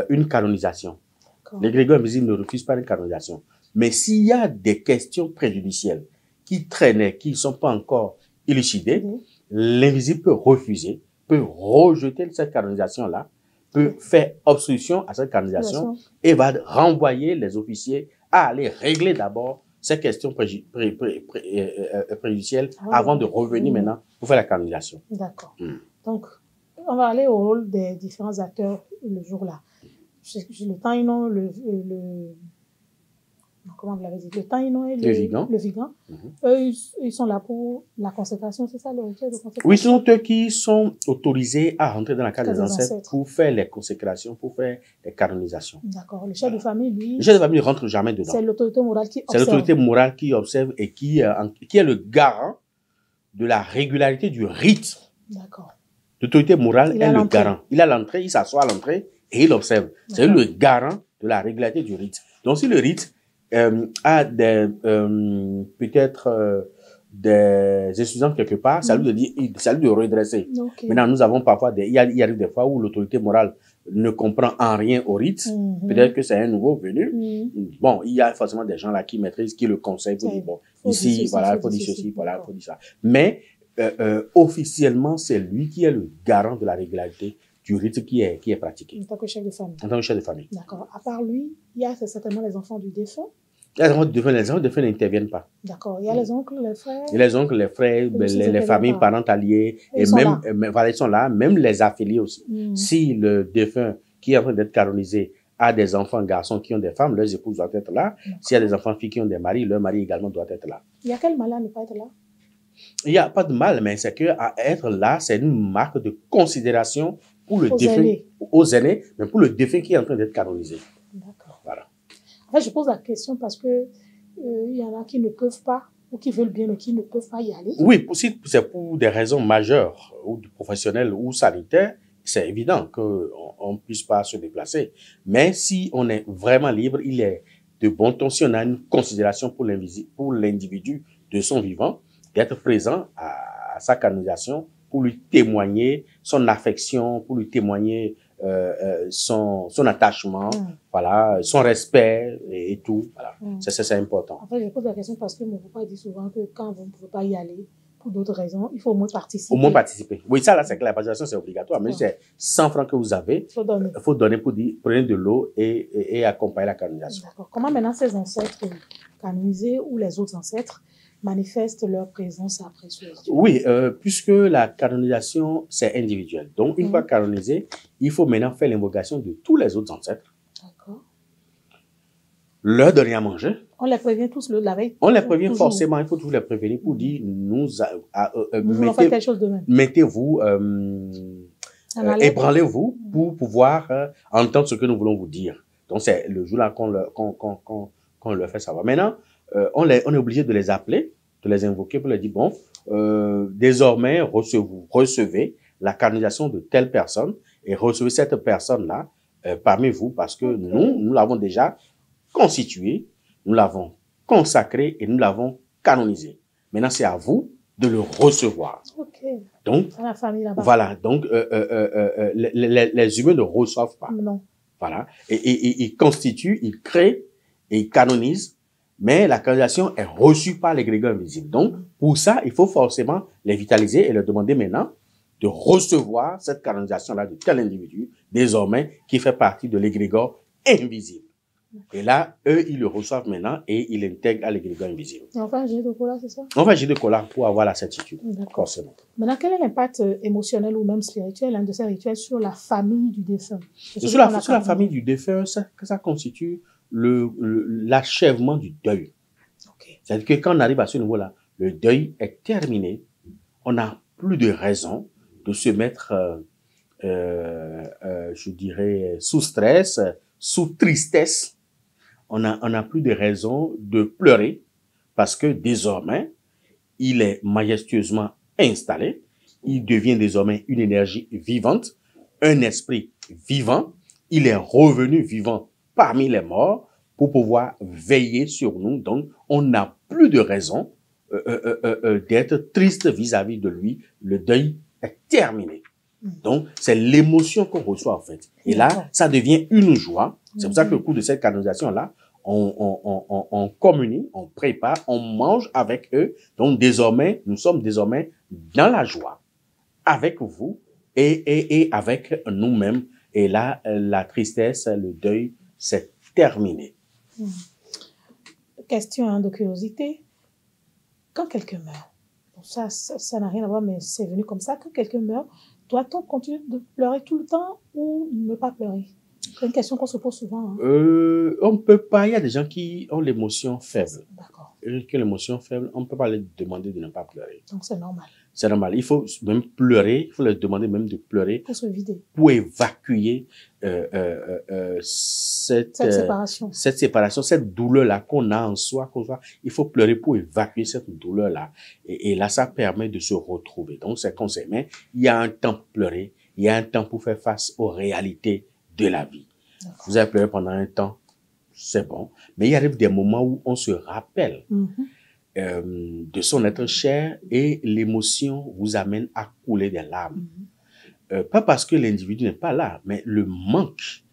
une canonisation. L'égrégore invisible ne refuse pas une canonisation. Mais s'il y a des questions préjudicielles qui traînaient, qui ne sont pas encore élucidées, l'invisible peut refuser, peut rejeter cette canonisation-là, peut faire obstruction à cette canonisation et va renvoyer les officiers à aller régler d'abord ces questions préjudicielles avant de revenir maintenant pour faire la canonisation. D'accord. Donc, on va aller au rôle des différents acteurs le jour-là. Le temps, Comment vous l'avez dit? Le taïno et le vigan. Le vigan. Eux, ils sont là pour la consécration, c'est ça le rituel de consécration? Oui, ce sont eux qui sont autorisés à rentrer dans la case des ancêtres pour faire les consécrations, pour faire les canonisations. D'accord. Le chef de famille, lui... Le chef de famille ne rentre jamais dedans. C'est l'autorité morale qui observe. C'est l'autorité morale qui observe et qui est le garant de la régularité du rite. D'accord. L'autorité morale est le garant. Il a l'entrée, il s'assoit à l'entrée et il observe. C'est le garant de la régularité du rite. Donc, si le rite a peut-être des insuffisances quelque part, ça lui de dire, ça lui de redresser. Okay. Maintenant, nous avons parfois il arrive des fois où l'autorité morale ne comprend en rien au rite. Peut-être que c'est un nouveau venu. Bon, il y a forcément des gens là qui maîtrisent, qui le conseillent pour dire, bon, ici, voilà, il faut dire ceci, voilà, il faut dire ça. Mais, officiellement, c'est lui qui est le garant de la régularité du rite qui est pratiqué. En tant que chef de famille. En tant que chef de famille. D'accord. À part lui, il y a certainement les enfants du défunt. Les enfants du défunt n'interviennent pas. D'accord. Il y a les oncles, les frères. Et les oncles, les frères, les familles parentes alliées. Et même, voilà, ils sont là, même les affiliés aussi. Si le défunt qui est en train d'être canonisé a des enfants garçons qui ont des femmes, leurs épouses doivent être là. S'il y a des enfants filles qui ont des maris, leur mari également doit être là. Il y a quel mal à ne pas être là? Il n'y a pas de mal, mais c'est que à être là, c'est une marque de considération pour le défunt, aux aînés, mais pour le défunt qui est en train d'être canonisé. D'accord. Voilà. En fait, je pose la question parce que il y en a qui ne peuvent pas ou qui veulent bien mais qui ne peuvent pas y aller. Oui, si c'est pour des raisons majeures ou professionnelles ou sanitaires, c'est évident qu'on ne puisse pas se déplacer. Mais si on est vraiment libre, il est de bon ton, si on a une considération pour l'individu de son vivant, d'être présent à sa canonisation pour lui témoigner son affection, pour lui témoigner son attachement, voilà, son respect et tout. Voilà. C'est important. En fait, je pose la question parce que mon papa dit souvent que quand vous ne pouvez pas y aller, pour d'autres raisons, il faut au moins participer. Au moins participer. Oui, ça là, c'est que la participation, c'est obligatoire. Mais c'est 100 francs que vous avez. Il faut donner pour dire, prenez de l'eau et accompagner la canonisation. D'accord. Comment maintenant ces ancêtres canonisés ou les autres ancêtres manifestent leur présence après ce rituel? Oui, puisque la canonisation, c'est individuel. Donc, une fois canonisé, il faut maintenant faire l'invocation de tous les autres ancêtres. D'accord. Leur donner à manger. On les prévient tous la veille? On les prévient forcément, il faut toujours les prévenir pour dire, nous allons faire quelque chose de même. Mettez-vous, ébranlez-vous pour pouvoir entendre ce que nous voulons vous dire. Donc, c'est le jour-là qu'on leur fait savoir. Maintenant, on est obligé de les appeler, de les invoquer pour leur dire, bon, désormais, recevez la canonisation de telle personne et recevez cette personne-là parmi vous parce que nous l'avons déjà constitué, nous l'avons consacré et nous l'avons canonisé. Maintenant, c'est à vous de le recevoir. Okay. Donc, la famille là-bas. Voilà. Donc, les humains ne reçoivent pas. Non. Voilà. Et ils constituent, ils créent et ils canonisent, mais la canonisation est reçue par l'égrégore invisible. Donc, pour ça, il faut forcément les vitaliser et leur demander maintenant de recevoir cette canonisation-là de tel individu, désormais, qui fait partie de l'égrégore invisible. Et là, eux, ils le reçoivent maintenant et ils l'intègrent à l'égrégore invisible. On fait un jet de cola, c'est ça? On fait un jet de cola pour avoir la certitude. D'accord. Forcément. Maintenant, quel est l'impact émotionnel ou même spirituel de ces rituels sur la famille du défunt? Sur la famille du défunt, ça constitue l'achèvement du deuil. Okay. C'est-à-dire que quand on arrive à ce niveau-là, le deuil est terminé. On n'a plus de raison de se mettre, je dirais, sous stress, sous tristesse. On n'a plus de raison de pleurer parce que désormais, il est majestueusement installé. Il devient désormais une énergie vivante, un esprit vivant. Il est revenu vivant parmi les morts pour pouvoir veiller sur nous. Donc, on n'a plus de raison d'être triste vis-à-vis de lui. Le deuil est terminé. Donc, c'est l'émotion qu'on reçoit en fait. Et là, ça devient une joie. C'est pour ça que au cours de cette canonisation-là, on communie, on prépare, on mange avec eux. Donc, désormais, nous sommes désormais dans la joie avec vous et avec nous-mêmes. Et là, la tristesse, le deuil, c'est terminé. Question de curiosité. Quand quelqu'un meurt, bon, ça n'a rien à voir, mais c'est venu comme ça. Quand quelqu'un meurt, doit-on continuer de pleurer tout le temps ou ne pas pleurer? C'est une question qu'on se pose souvent. Hein. On ne peut pas, il y a des gens qui ont l'émotion faible. D'accord. Qui ont l'émotion faible, on ne peut pas leur demander de ne pas pleurer. Donc c'est normal. C'est normal. Il faut même pleurer, il faut leur demander même de pleurer. Pour se vider. Pour évacuer cette séparation. Cette séparation, cette douleur-là qu'on a en soi, il faut pleurer pour évacuer cette douleur-là. Et là, ça permet de se retrouver. Donc, c'est conseil. Mais il y a un temps pour pleurer, il y a un temps pour faire face aux réalités de la vie. Vous avez pleuré pendant un temps, c'est bon. Mais il arrive des moments où on se rappelle de son être cher et l'émotion vous amène à couler des larmes. Pas parce que l'individu n'est pas là, mais le manque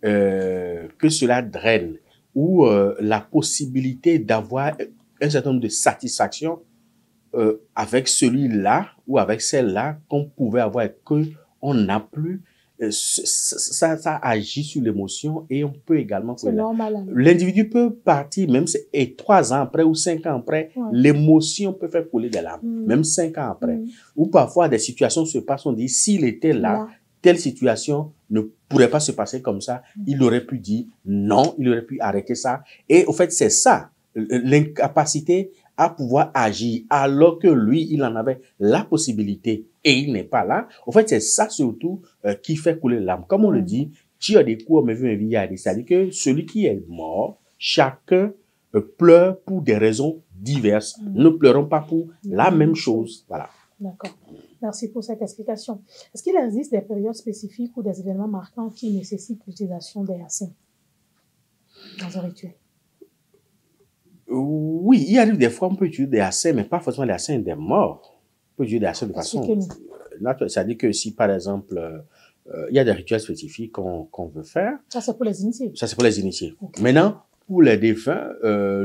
que cela draine ou la possibilité d'avoir un certain nombre de satisfactions avec celui-là ou avec celle-là qu'on pouvait avoir et qu'on n'a plus, ça agit sur l'émotion et on peut également... C'est normal. L'individu peut partir même et 3 ans après ou 5 ans après, l'émotion peut faire couler des larmes, même 5 ans après. Ou parfois des situations se passent, on dit, s'il était là, telle situation ne pourrait pas se passer comme ça, il aurait pu dire non, il aurait pu arrêter ça. Et au fait, c'est ça, l'incapacité à pouvoir agir alors que lui, il en avait la possibilité et il n'est pas là. Au fait, c'est ça surtout qui fait couler l'âme. Comme on le dit, tu as des coups, mais vu c'est-à-dire que celui qui est mort, chacun pleure pour des raisons diverses. Ne pleurons pas pour la même chose. Voilà. D'accord. Merci pour cette explication. Est-ce qu'il existe des périodes spécifiques ou des événements marquants qui nécessitent l'utilisation des yassins dans un rituel? Oui, il arrive des fois, on peut utiliser des yassins, mais pas forcément des yassins des morts. On peut utiliser des yassins de façon naturelle. C'est-à-dire que si, par exemple, il y a des rituels spécifiques qu'on veut faire. Ça, c'est pour les initiés. Ça, c'est pour les initiés. Okay. Maintenant, pour les défunts,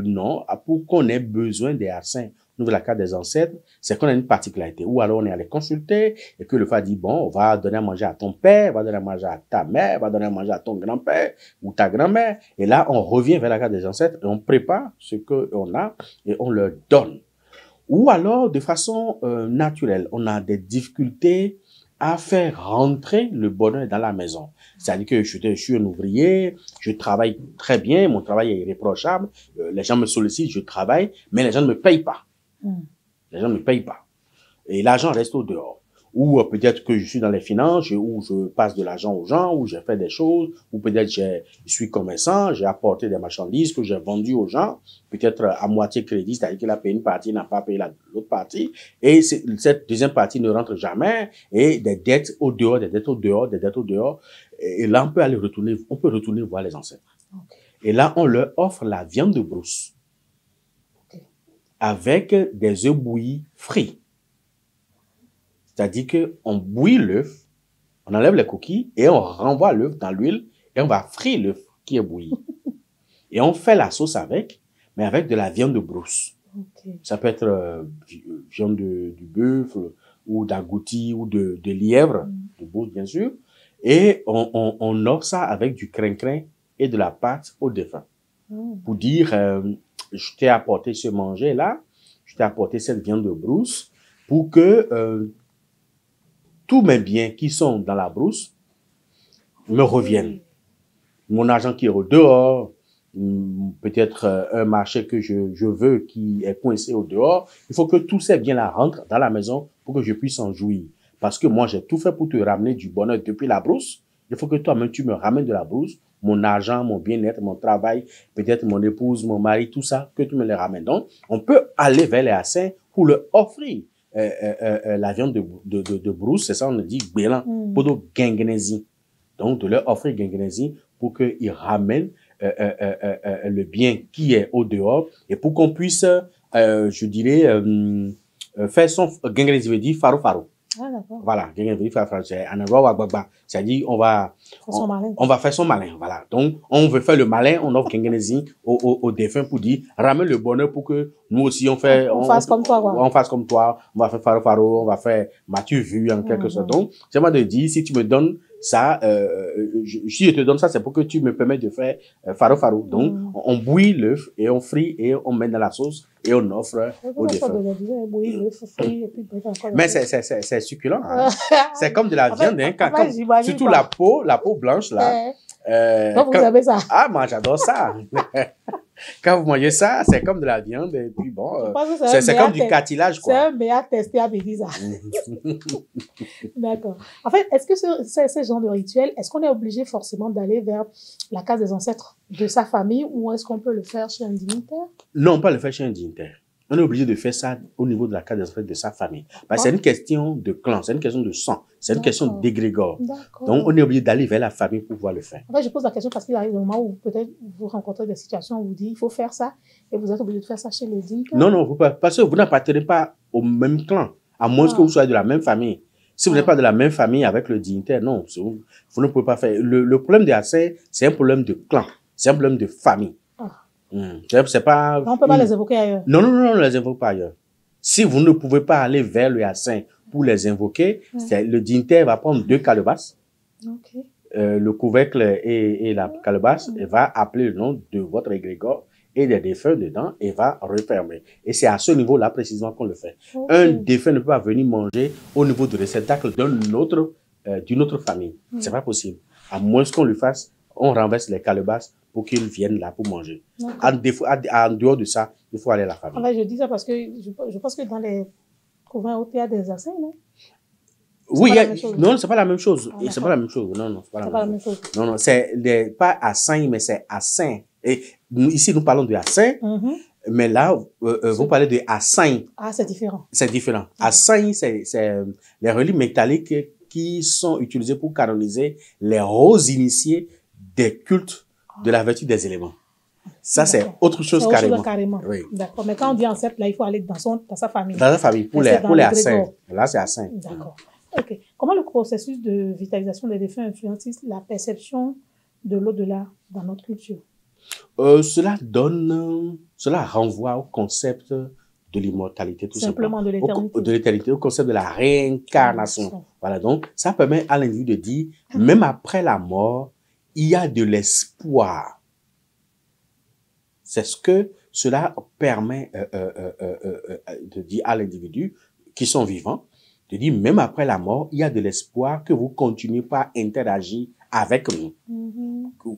non. Pour qu'on ait besoin des yassins, nous, de la carte des ancêtres, c'est qu'on a une particularité. Ou alors, on est allé consulter et que le fa dit, bon, on va donner à manger à ton père, on va donner à manger à ta mère, on va donner à manger à ton grand-père ou ta grand-mère. Et là, on revient vers la carte des ancêtres et on prépare ce qu'on a et on leur donne. Ou alors, de façon naturelle, on a des difficultés à faire rentrer le bonheur dans la maison. C'est-à-dire que je suis un ouvrier, je travaille très bien, mon travail est irréprochable, les gens me sollicitent, je travaille, mais les gens ne me payent pas. Les gens ne me payent pas. Et l'argent reste au dehors. Ou peut-être que je suis dans les finances, où je passe de l'argent aux gens, où j'ai fait des choses, ou peut-être je suis commerçant, j'ai apporté des marchandises que j'ai vendues aux gens, peut-être à moitié crédit, c'est-à-dire qu'il a payé une partie, il n'a pas payé l'autre partie, et cette deuxième partie ne rentre jamais, et des dettes au dehors, des dettes au dehors, des dettes au dehors, et là on peut retourner voir les ancêtres. Okay. Et là on leur offre la viande de brousse. Avec des œufs bouillis frits. C'est-à-dire qu'on bouillit l'œuf, on enlève les coquilles et on renvoie l'œuf dans l'huile et on va frire l'œuf qui est bouilli. Et on fait la sauce avec, mais avec de la viande de brousse. Okay. Ça peut être viande du bœuf ou d'agouti ou de lièvre, de brousse bien sûr. Et on offre ça avec du crin-crin et de la pâte au défunt. Pour dire... je t'ai apporté ce manger-là, je t'ai apporté cette viande de brousse pour que tous mes biens qui sont dans la brousse me reviennent. Mon argent qui est au dehors, peut-être un marché que je veux qui est coincé au dehors, il faut que tous ces biens-là rentrent dans la maison pour que je puisse en jouir. Parce que moi, j'ai tout fait pour te ramener du bonheur depuis la brousse. Il faut que toi-même, tu me ramènes de la brousse, mon argent, mon bien-être, mon travail, peut-être mon épouse, mon mari, tout ça, que tu me les ramènes. Donc, on peut aller vers les yassins pour leur offrir la viande de brousse, c'est ça, on dit bélan, pour de gengenesi. Donc, de leur offrir gengenesi pour qu'ils ramènent le bien qui est au dehors et pour qu'on puisse, je dirais, faire son gengenesi, veut dire faro. Ah, d'accord. Voilà, c'est-à-dire on va faire son malin, voilà. Donc on veut faire le malin, on offre gengenesi au défunt pour dire ramène le bonheur pour que nous aussi on fasse comme toi, quoi. On fasse comme toi, on va faire faro, on va faire m'as-tu vu en quelque sorte. Donc c'est moi de dire si tu me donnes Ça, si je te donne ça, c'est pour que tu me permettes de faire faro. Donc, on bouille l'œuf et on frit et on met dans la sauce et on offre au défunt. Mais c'est succulent. Hein. C'est comme de la viande. Hein, surtout la peau blanche, là. Vous avez ça. Ah, moi, j'adore ça. Quand vous mangez ça, c'est comme de la viande et puis bon, c'est comme du cartilage, quoi. C'est un meilleur testé à Bédisa. D'accord. En fait, est-ce que ce genre de rituel, est-ce qu'on est obligé forcément d'aller vers la case des ancêtres de sa famille ou est-ce qu'on peut le faire chez un dignitaire? Non, on peut pas le faire chez un dignitaire. On est obligé de faire ça au niveau de la case des ancêtres de sa famille. Parce que c'est une question de clan, c'est une question de sang, c'est une question d'égrégore. Donc, on est obligé d'aller vers la famille pour pouvoir le faire. En fait, je pose la question parce qu'il arrive un moment où peut-être vous rencontrez des situations où vous dites il faut faire ça et vous êtes obligé de faire ça chez le dignitaire. Non, parce que vous n'appartenez pas au même clan, à moins que vous soyez de la même famille. Si vous n'êtes pas de la même famille avec le dignitaire, non, vous ne pouvez pas faire. Le problème des Assais, c'est un problème de clan, c'est un problème de famille. C'est pas. On ne peut pas les invoquer ailleurs. Non, on ne les invoque pas ailleurs. Si vous ne pouvez pas aller vers le Yassin pour les invoquer, le dignitaire va prendre 2 calebasses, le couvercle et la calebasse, et va appeler le nom de votre égrégore et des défunts dedans et va refermer. Et c'est à ce niveau-là précisément qu'on le fait. Un défunt ne peut pas venir manger au niveau du réceptacle d'une autre famille. C'est pas possible. À moins qu'on le fasse, on renverse les calebasses pour qu'ils viennent là pour manger. En dehors de ça, il faut aller à la famille. En fait, je dis ça parce que je pense que dans les couvents hautes, il y a des Assins, non? Oui, non, c'est pas la même chose. C'est pas la même chose. Non, c'est pas la même chose. Non, c'est pas Assin, mais c'est Assin. Et ici, nous parlons de Assin, mais là, vous parlez de Assin. Ah, c'est différent. C'est différent. Assin, c'est les reliques métalliques qui sont utilisées pour canoniser les roses initiés des cultes de la vertu des éléments. Ça, c'est autre chose carrément. Oui. D'accord. Mais quand on dit ancêtre, là, il faut aller dans sa famille. Dans sa famille, pour les Assins. Là, c'est Assin. D'accord. OK. Comment le processus de vitalisation des défunts influence la perception de l'au-delà dans notre culture? Cela renvoie au concept de l'immortalité, tout simplement. De l'éternité. De l'éternité, au concept de la réincarnation. Voilà, donc, ça permet à l'individu de dire, même après la mort, il y a de l'espoir. C'est ce que cela permet de dire à l'individu qui sont vivants, de dire, même après la mort, il y a de l'espoir que vous continuez pas à interagir avec nous.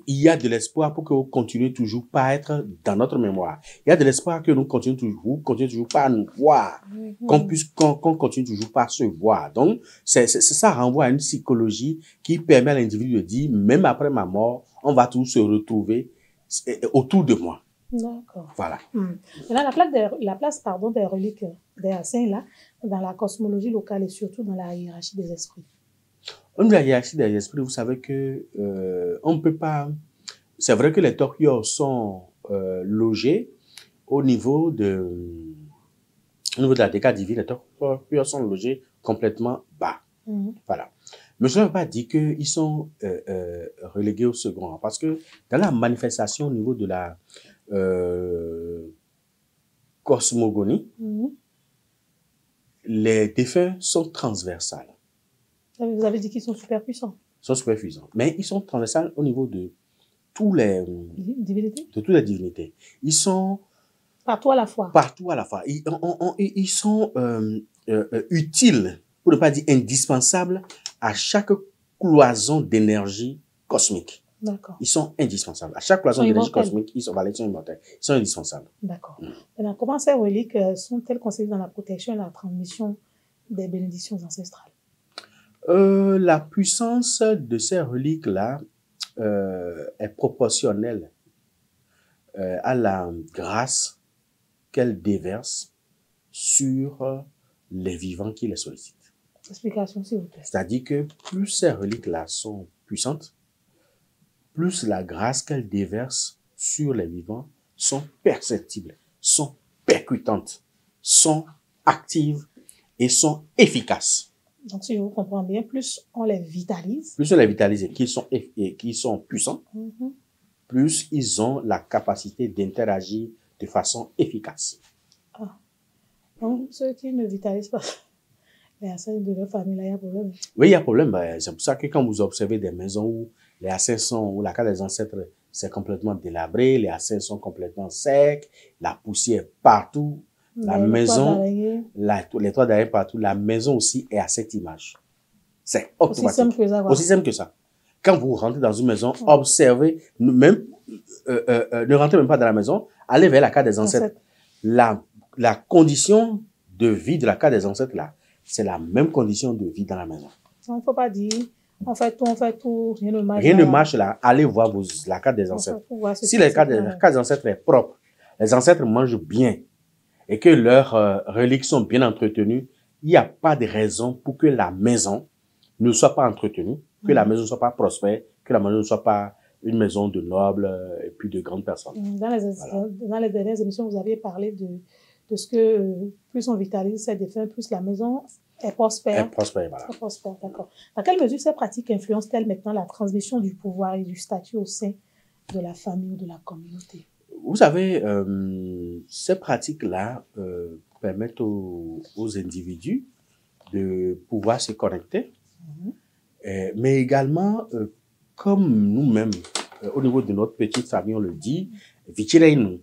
Il y a de l'espoir pour que vous continuez toujours pas à être dans notre mémoire. Il y a de l'espoir que nous continuons toujours pas à nous voir. Qu'on continue toujours pas à se voir. Donc, ça renvoie à une psychologie qui permet à l'individu de dire, même après ma mort, on va tous se retrouver autour de moi. D'accord. Voilà. Maintenant, la place des reliques des Assins, là, dans la cosmologie locale et surtout dans la hiérarchie des esprits. Dans la hiérarchie des esprits, vous savez que on ne peut pas. C'est vrai que les Tokyos sont logés au niveau de la décade divine. Les Tokyos sont logés complètement bas. Voilà. Mais je ne veux pas dire qu'ils sont relégués au second rang, parce que dans la manifestation au niveau de la cosmogonie, les défunts sont transversales. Vous avez dit qu'ils sont super puissants. Ils sont super puissants. Mais ils sont transversales au niveau de toutes les divinités. Ils sont partout à la fois. Partout à la fois. Ils sont utiles, pour ne pas dire indispensables, à chaque cloison d'énergie cosmique. D'accord. Ils sont indispensables. À chaque cloison d'énergie cosmique, ils sont immortels. Ils sont indispensables. D'accord. Alors, comment ces reliques sont-elles conseillées dans la protection et la transmission des bénédictions ancestrales? La puissance de ces reliques-là est proportionnelle à la grâce qu'elles déversent sur les vivants qui les sollicitent. Explication, s'il vous plaît. C'est-à-dire que plus ces reliques-là sont puissantes, plus la grâce qu'elles déversent sur les vivants sont perceptibles, sont percutantes, sont actives et sont efficaces. Donc, si je vous comprends bien, plus on les vitalise. Plus on les vitalise et qu'ils sont puissants, plus ils ont la capacité d'interagir de façon efficace. Donc, ceux qui ne vitalisent pas, Mais à celle de leur famille, là, il y a problème. Oui, il y a problème. C'est pour ça que quand vous observez des maisons où les assins sont, où la case des ancêtres, c'est complètement délabré, les assins sont complètement secs, la poussière partout, la maison, les toits d'araignée partout, la maison aussi est à cette image. C'est automatique. Aussi simple que ça, quoi. Aussi simple que ça. Quand vous rentrez dans une maison, observez, même, ne rentrez même pas dans la maison, allez vers la case des ancêtres. La condition de vie de la case des ancêtres, là, c'est la même condition de vie dans la maison. Il ne faut pas dire, on fait tout, rien ne marche. Rien ne marche là. Allez voir la case des ancêtres. Si la case des ancêtres est propre, les ancêtres mangent bien et que leurs reliques sont bien entretenues, il n'y a pas de raison pour que la maison ne soit pas entretenue, que la maison ne soit pas prospère, que la maison ne soit pas une maison de nobles et puis de grandes personnes. Dans les dernières émissions, vous aviez parlé de ce que plus on vitalise ses défunts, plus la maison est prospère. Est prospère, voilà. Est prospère, d'accord. Dans quelle mesure ces pratiques influencent-elles maintenant la transmission du pouvoir et du statut au sein de la famille ou de la communauté? Vous savez, ces pratiques-là permettent aux individus de pouvoir se connecter, mais également, comme nous-mêmes, au niveau de notre petite famille, on le dit, vichireinu.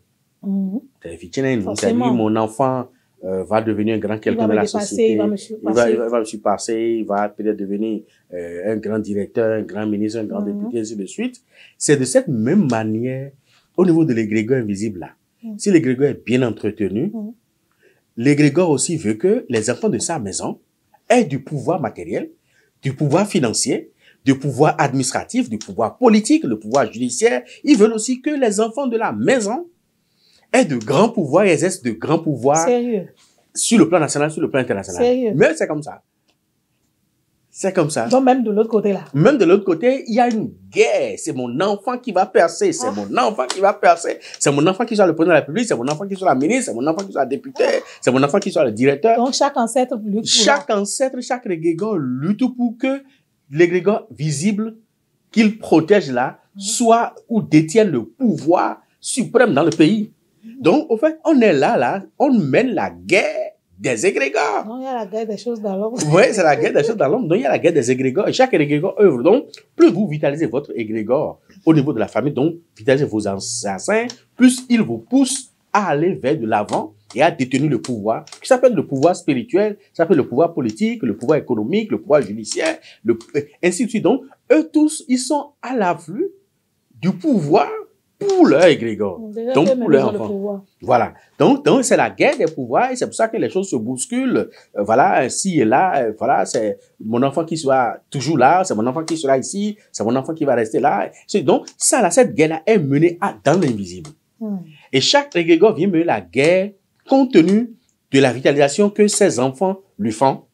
C'est-à-dire, mon enfant va devenir un grand quelqu'un de la société. Il va me surpasser, il va peut-être devenir un grand directeur, un grand ministre, un grand député, ainsi de suite. C'est de cette même manière, au niveau de l'égrégore invisible là. Si l'égrégore est bien entretenu, l'égrégore aussi veut que les enfants de sa maison aient du pouvoir matériel, du pouvoir financier, du pouvoir administratif, du pouvoir politique, le pouvoir judiciaire. Ils veulent aussi que les enfants de la maison aient de grands pouvoirs, exercent de grands pouvoirs. Sérieux? Sur le plan national, sur le plan international. Sérieux? Mais c'est comme ça. C'est comme ça. Donc même de l'autre côté là. Même de l'autre côté, il y a une guerre. C'est mon enfant qui va percer. C'est mon enfant qui va percer. C'est mon enfant qui soit le président de la République. C'est mon enfant qui soit la ministre. C'est mon enfant qui soit le député. C'est mon enfant qui soit le directeur. Donc chaque ancêtre lutte. Chaque ancêtre, chaque égrégore lutte pour que l'égrégore visible qu'il protège là soit ou détienne le pouvoir suprême dans le pays. Donc, au fait, on est là, on mène la guerre des égrégores. Non, il y a la guerre des choses dans l'homme. Oui, c'est la guerre des choses dans l'homme. Donc, il y a la guerre des égrégores. Et chaque égrégore œuvre. Donc, plus vous vitalisez votre égrégore au niveau de la famille, donc, vitalisez vos assassins, plus ils vous poussent à aller vers de l'avant et à détenir le pouvoir, qui s'appelle le pouvoir spirituel, ça s'appelle le pouvoir politique, le pouvoir économique, le pouvoir judiciaire, ainsi de suite. Donc, eux tous, ils sont à l'afflux du pouvoir pour leur égrégore. Donc, pour leur enfant. Voilà. Donc, c'est la guerre des pouvoirs et c'est pour ça que les choses se bousculent. Voilà, ici et là, voilà, c'est mon enfant qui soit toujours là, c'est mon enfant qui sera ici, c'est mon enfant qui va rester là. Donc, ça, là, cette guerre-là est menée dans l'invisible. Et chaque égrégore vient mener la guerre compte tenu de la vitalisation que ses enfants lui font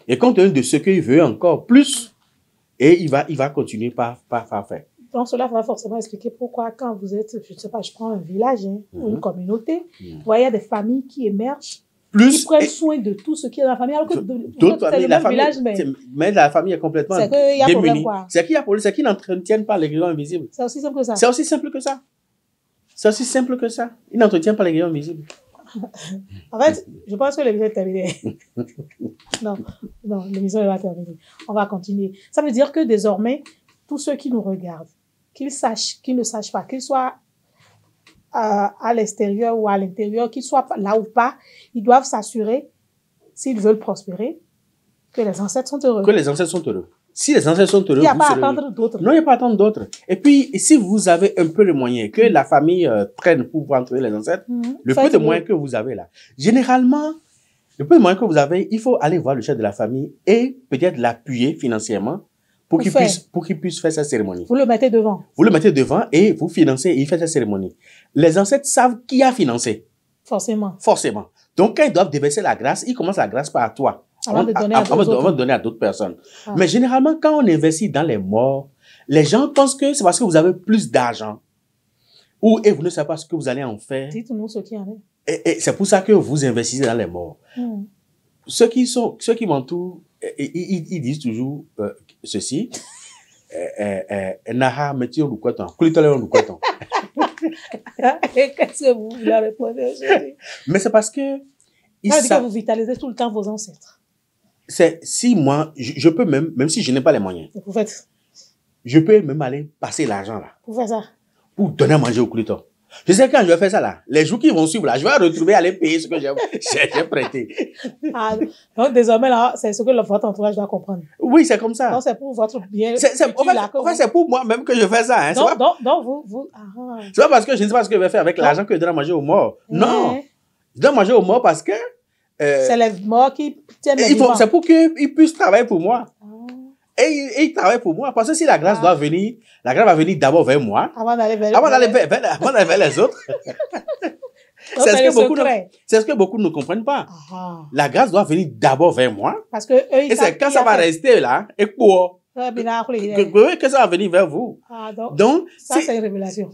et compte tenu de ce qu'il veut encore plus et il va continuer par faire. Donc, cela va forcément expliquer pourquoi quand vous êtes, je ne sais pas, je prends un village ou une communauté, vous voyez, il y a des familles qui émergent, qui prennent soin de tout ce qui est dans la famille, alors que d'autres familles, mais la famille est complètement démunie. C'est qu'il y a problème, c'est qu'ils n'entretiennent pas l'égrégore invisible. C'est aussi simple que ça. C'est aussi simple que ça. C'est aussi simple que ça. Ils n'entretiennent pas l'égrégore invisible. En fait, je pense que l'émission est terminée. Non, l'émission n'est pas terminée. On va continuer. Ça veut dire que désormais, tous ceux qui nous regardent, qu'ils sachent, qu'ils ne sachent pas, qu'ils soient à l'extérieur ou à l'intérieur, qu'ils soient là ou pas, ils doivent s'assurer, s'ils veulent prospérer, que les ancêtres sont heureux. Que les ancêtres sont heureux. Si les ancêtres sont heureux, il n'y a pas à attendre d'autres. Non, il n'y a pas à attendre d'autres. Et puis, si vous avez un peu de moyens, que la famille prenne pour entraîner les ancêtres, le peu de moyens que vous avez là. Généralement, le peu de moyens que vous avez, il faut aller voir le chef de la famille et peut-être l'appuyer financièrement pour qu'il puisse faire sa cérémonie. Vous le mettez devant. Vous le mettez devant et vous financez et il fait sa cérémonie. Les ancêtres savent qui a financé. Forcément. Forcément. Donc, quand ils doivent déverser la grâce, ils commencent la grâce par toi. Avant de donner à d'autres personnes. Mais généralement, quand on investit dans les morts, les gens pensent que c'est parce que vous avez plus d'argent. Et vous ne savez pas ce que vous allez en faire. Dites-nous ce qu'il y en a. Et c'est pour ça que vous investissez dans les morts. Ceux qui m'entourent, ils disent toujours ceci. Naha, mettez nous quoi Qu'est-ce que vous voulez répondre? Mais c'est parce que que vous vitalisez tout le temps vos ancêtres. si moi, je peux même si je n'ai pas les moyens, Vous faites. je peux même aller passer l'argent là, Vous faites ça. pour donner à manger au clito. Je sais que quand je vais faire ça là, les jours qui vont suivre là, je vais retrouver aller payer ce que j'ai prêté. Ah, donc, désormais, là, c'est ce que votre entourage doit comprendre. Oui, c'est comme ça. Donc, c'est pour votre bien. En fait, c'est pour moi même que je fais ça. Hein. Donc, vous. C'est pas parce que je ne sais pas ce que je vais faire avec l'argent que je donne à manger aux morts. Non. Je donne à manger aux morts parce que... c'est les morts qui tiennent les vivants. C'est pour qu'ils puissent travailler pour moi. Et ils travaillent pour moi. Parce que si la grâce doit venir, la grâce va venir d'abord vers moi. Avant d'aller vers les autres. C'est ce que beaucoup ne comprennent pas. La grâce doit venir d'abord vers moi. Parce que eux, et c'est quand ça va rester là, et quoi? Que ça va venir vers vous. Donc, ça, c'est une révélation.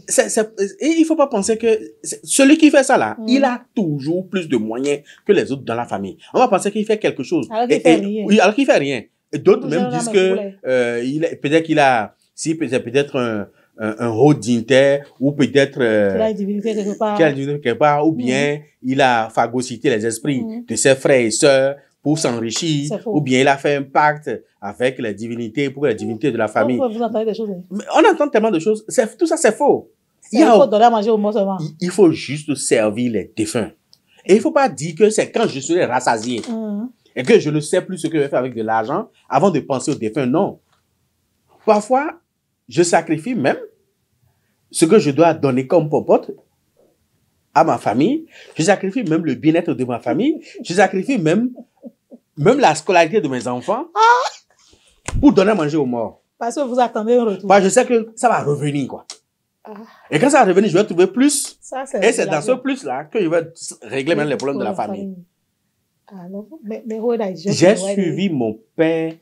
Et il faut pas penser que celui qui fait ça là, il a toujours plus de moyens que les autres dans la famille. On va penser qu'il fait quelque chose. Alors qu'il fait rien. Oui, alors qu'il fait rien. Et d'autres même disent que peut-être qu'il a, si peut-être un haut dignitaire, ou peut-être qu'il a une divinité quelque part, ou bien il a phagocyté les esprits de ses frères et sœurs pour s'enrichir, ou bien il a fait un pacte avec les divinités, pour les divinités de la famille. Vous entendez des choses. On entend tellement de choses. Tout ça, c'est faux. Il faut donner à manger aux morts seulement. Il faut juste servir les défunts. Et il faut pas dire que c'est quand je serai rassasié et que je ne sais plus ce que je vais faire avec de l'argent avant de penser aux défunts. Non. Parfois, je sacrifie même ce que je dois donner comme popote à ma famille. Je sacrifie même le bien-être de ma famille. Je sacrifie même la scolarité de mes enfants pour donner à manger aux morts. Parce que vous attendez un retour. Parce que je sais que ça va revenir, quoi. Et quand ça va revenir, je vais trouver plus. Et c'est dans ce plus-là que je vais régler même les problèmes de la famille. J'ai suivi mon père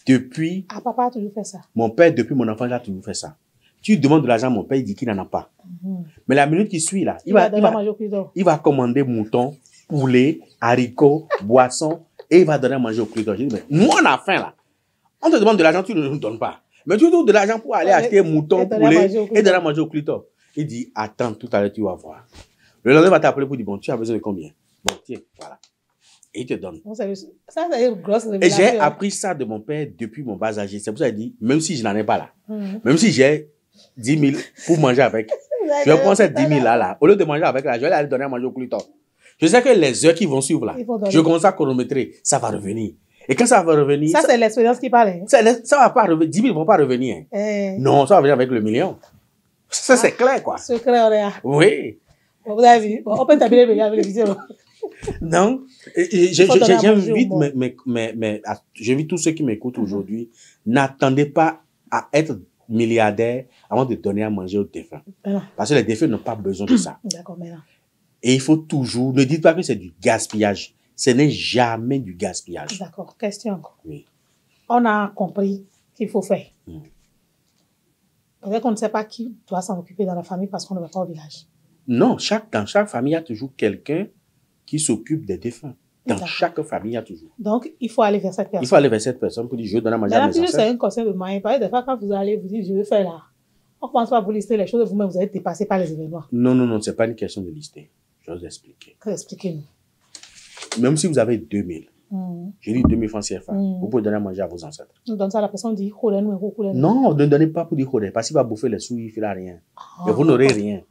depuis... papa a toujours fait ça. Mon père, depuis mon enfance, a toujours fait ça. Tu demandes de l'argent à mon père, il dit qu'il n'en a pas. Mais la minute qui suit, là, il va commander mouton, poulet, haricots, boissons, et il va donner à manger au client. Je dis, mais nous, on a faim, là. On te demande de l'argent, tu ne nous donnes pas. Mais tu donnes de l'argent pour aller acheter mouton, poulet, et donner à manger au client. Il dit, attends, tout à l'heure, tu vas voir. Le lendemain, il va t'appeler pour dire, bon, tu as besoin de combien? Bon, tiens, voilà. Et il te donne. Ça, c'est une grosse révélation. Et j'ai appris ça de mon père depuis mon bas âge. C'est pour ça qu'il dit, même si je n'en ai pas là, même si j'ai 10 000 pour manger avec, je vais prendre ces 10 000 là. Au lieu de manger avec là, je vais aller donner à manger au client. Je sais que les heures qui vont suivre là, je commence à chronométrer, ça va revenir. Et quand ça va revenir... Ça, c'est l'expérience qui parle. Ça va pas revenir, 10 000 ne vont pas revenir. Non, ça va venir avec le million. Ça, c'est clair, quoi. C'est clair, oui. Vous avez vu, on peut taper avec les vidéos. Donc, j'invite tous ceux qui m'écoutent aujourd'hui, n'attendez pas à être milliardaire avant de donner à manger aux défunts. Parce que les défunts n'ont pas besoin de ça. D'accord, maintenant. Et il faut toujours, ne dites pas que c'est du gaspillage. Ce n'est jamais du gaspillage. D'accord, question. Oui. On a compris qu'il faut faire. Peut-être qu'on ne sait pas qui doit s'en occuper dans la famille parce qu'on ne va pas au village. Non, dans chaque famille, il y a toujours quelqu'un qui s'occupe des défunts. Dans chaque famille, il y a toujours. Donc, il faut aller vers cette personne. Il faut aller vers cette personne pour dire, je donne à manger à mes ancêtres. C'est une question de moyens. Par exemple, des fois, quand vous allez vous dire, je veux faire là, on ne pense pas à vous lister les choses, vous-même, vous êtes dépassé par les événements. Non, ce n'est pas une question de lister. Je vais vous expliquer. Expliquez-nous. Même si vous avez 2000, je dis 2000 francs CFA, vous pouvez donner à manger à vos ancêtres. On donne ça à la personne, dit, non, ne donnez pas pour dire parce qu'il va bouffer les sous, il ne fera rien. Et vous n'aurez rien.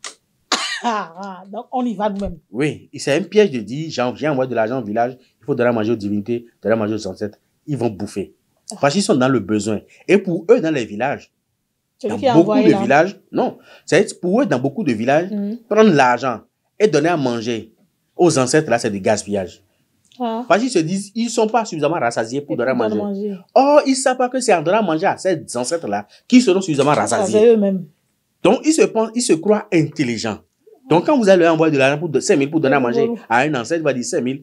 Donc on y va nous-mêmes. Oui, c'est un piège de dire, j'ai envoyé de l'argent au village, il faut donner à manger aux divinités, donner à manger aux ancêtres. Ils vont bouffer. Parce qu'ils sont dans le besoin. Et pour eux, dans les villages, dans beaucoup de villages, non, c'est pour eux, dans beaucoup de villages, prendre l'argent et donner à manger aux ancêtres, là, c'est du gaspillage. Parce qu'ils se disent, ils ne sont pas suffisamment rassasiés pour donner à manger. Or, ils ne savent pas que c'est en donnant à manger à ces ancêtres-là qui seront suffisamment rassasiés. Eux-mêmes. Donc, ils se croient intelligents. Donc, quand vous allez envoyer de l'argent pour 5 000 pour donner à manger à un ancêtre, il va dire 5 000.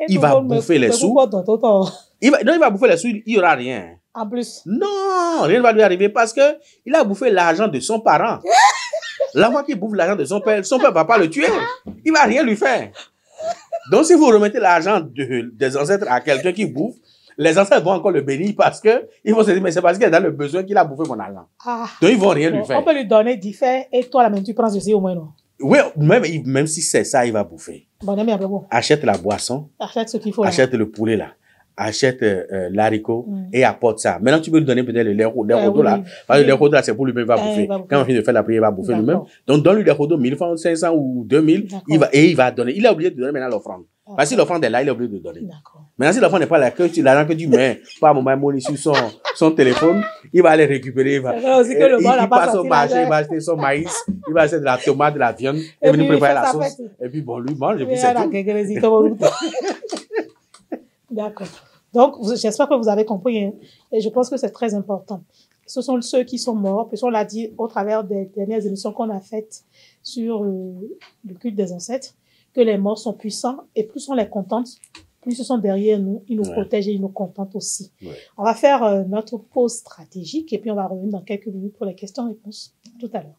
Il va bouffer les sous. Il va bouffer les sous, il n'y aura rien. En plus. Non, rien ne va lui arriver parce qu'il a bouffé l'argent de son parent. L'enfant qui bouffe l'argent de son père ne va pas le tuer. Il ne va rien lui faire. Donc, si vous remettez l'argent des ancêtres à quelqu'un qui bouffe, les ancêtres vont encore le bénir parce qu'ils vont se dire, mais c'est parce qu'il est dans le besoin qu'il a bouffé mon argent. Donc, ils ne vont rien lui faire. On peut lui donner d'y faire et toi, la même, tu prends ceci au moins, non? Oui, même si c'est ça, il va bouffer. Bon, achète la boisson. Achète ce qu'il faut. Achète le poulet là. achète l'haricot et apporte ça. Maintenant, tu peux lui donner peut-être le lait rodo là. Parce que le lait rodo là, c'est pour lui-même, il va bouffer. Quand on finit de faire la prière, il va bouffer lui-même. Donc, donne-lui le rodo 1000 francs, 500 ou 2000, il va donner. Il est obligé de donner maintenant l'offrande. Parce que si l'offrande est là, il est obligé de donner. Maintenant, si l'offrande n'est pas là, l'argent que tu mets par moment sur son téléphone, il va aller récupérer. Il passe au marché, il va acheter son maïs, il va acheter de la tomate, de la viande, et venir préparer la sauce. Et puis bon, lui mange, et puis c'est tout. D'accord. Donc, j'espère que vous avez compris, hein, et je pense que c'est très important. Ce sont ceux qui sont morts, puis on l'a dit au travers des dernières émissions qu'on a faites sur le culte des ancêtres, que les morts sont puissants, et plus on les contente, plus ils sont derrière nous, ils nous protègent et ils nous contentent aussi. On va faire notre pause stratégique, et puis on va revenir dans quelques minutes pour les questions-réponses. Tout à l'heure.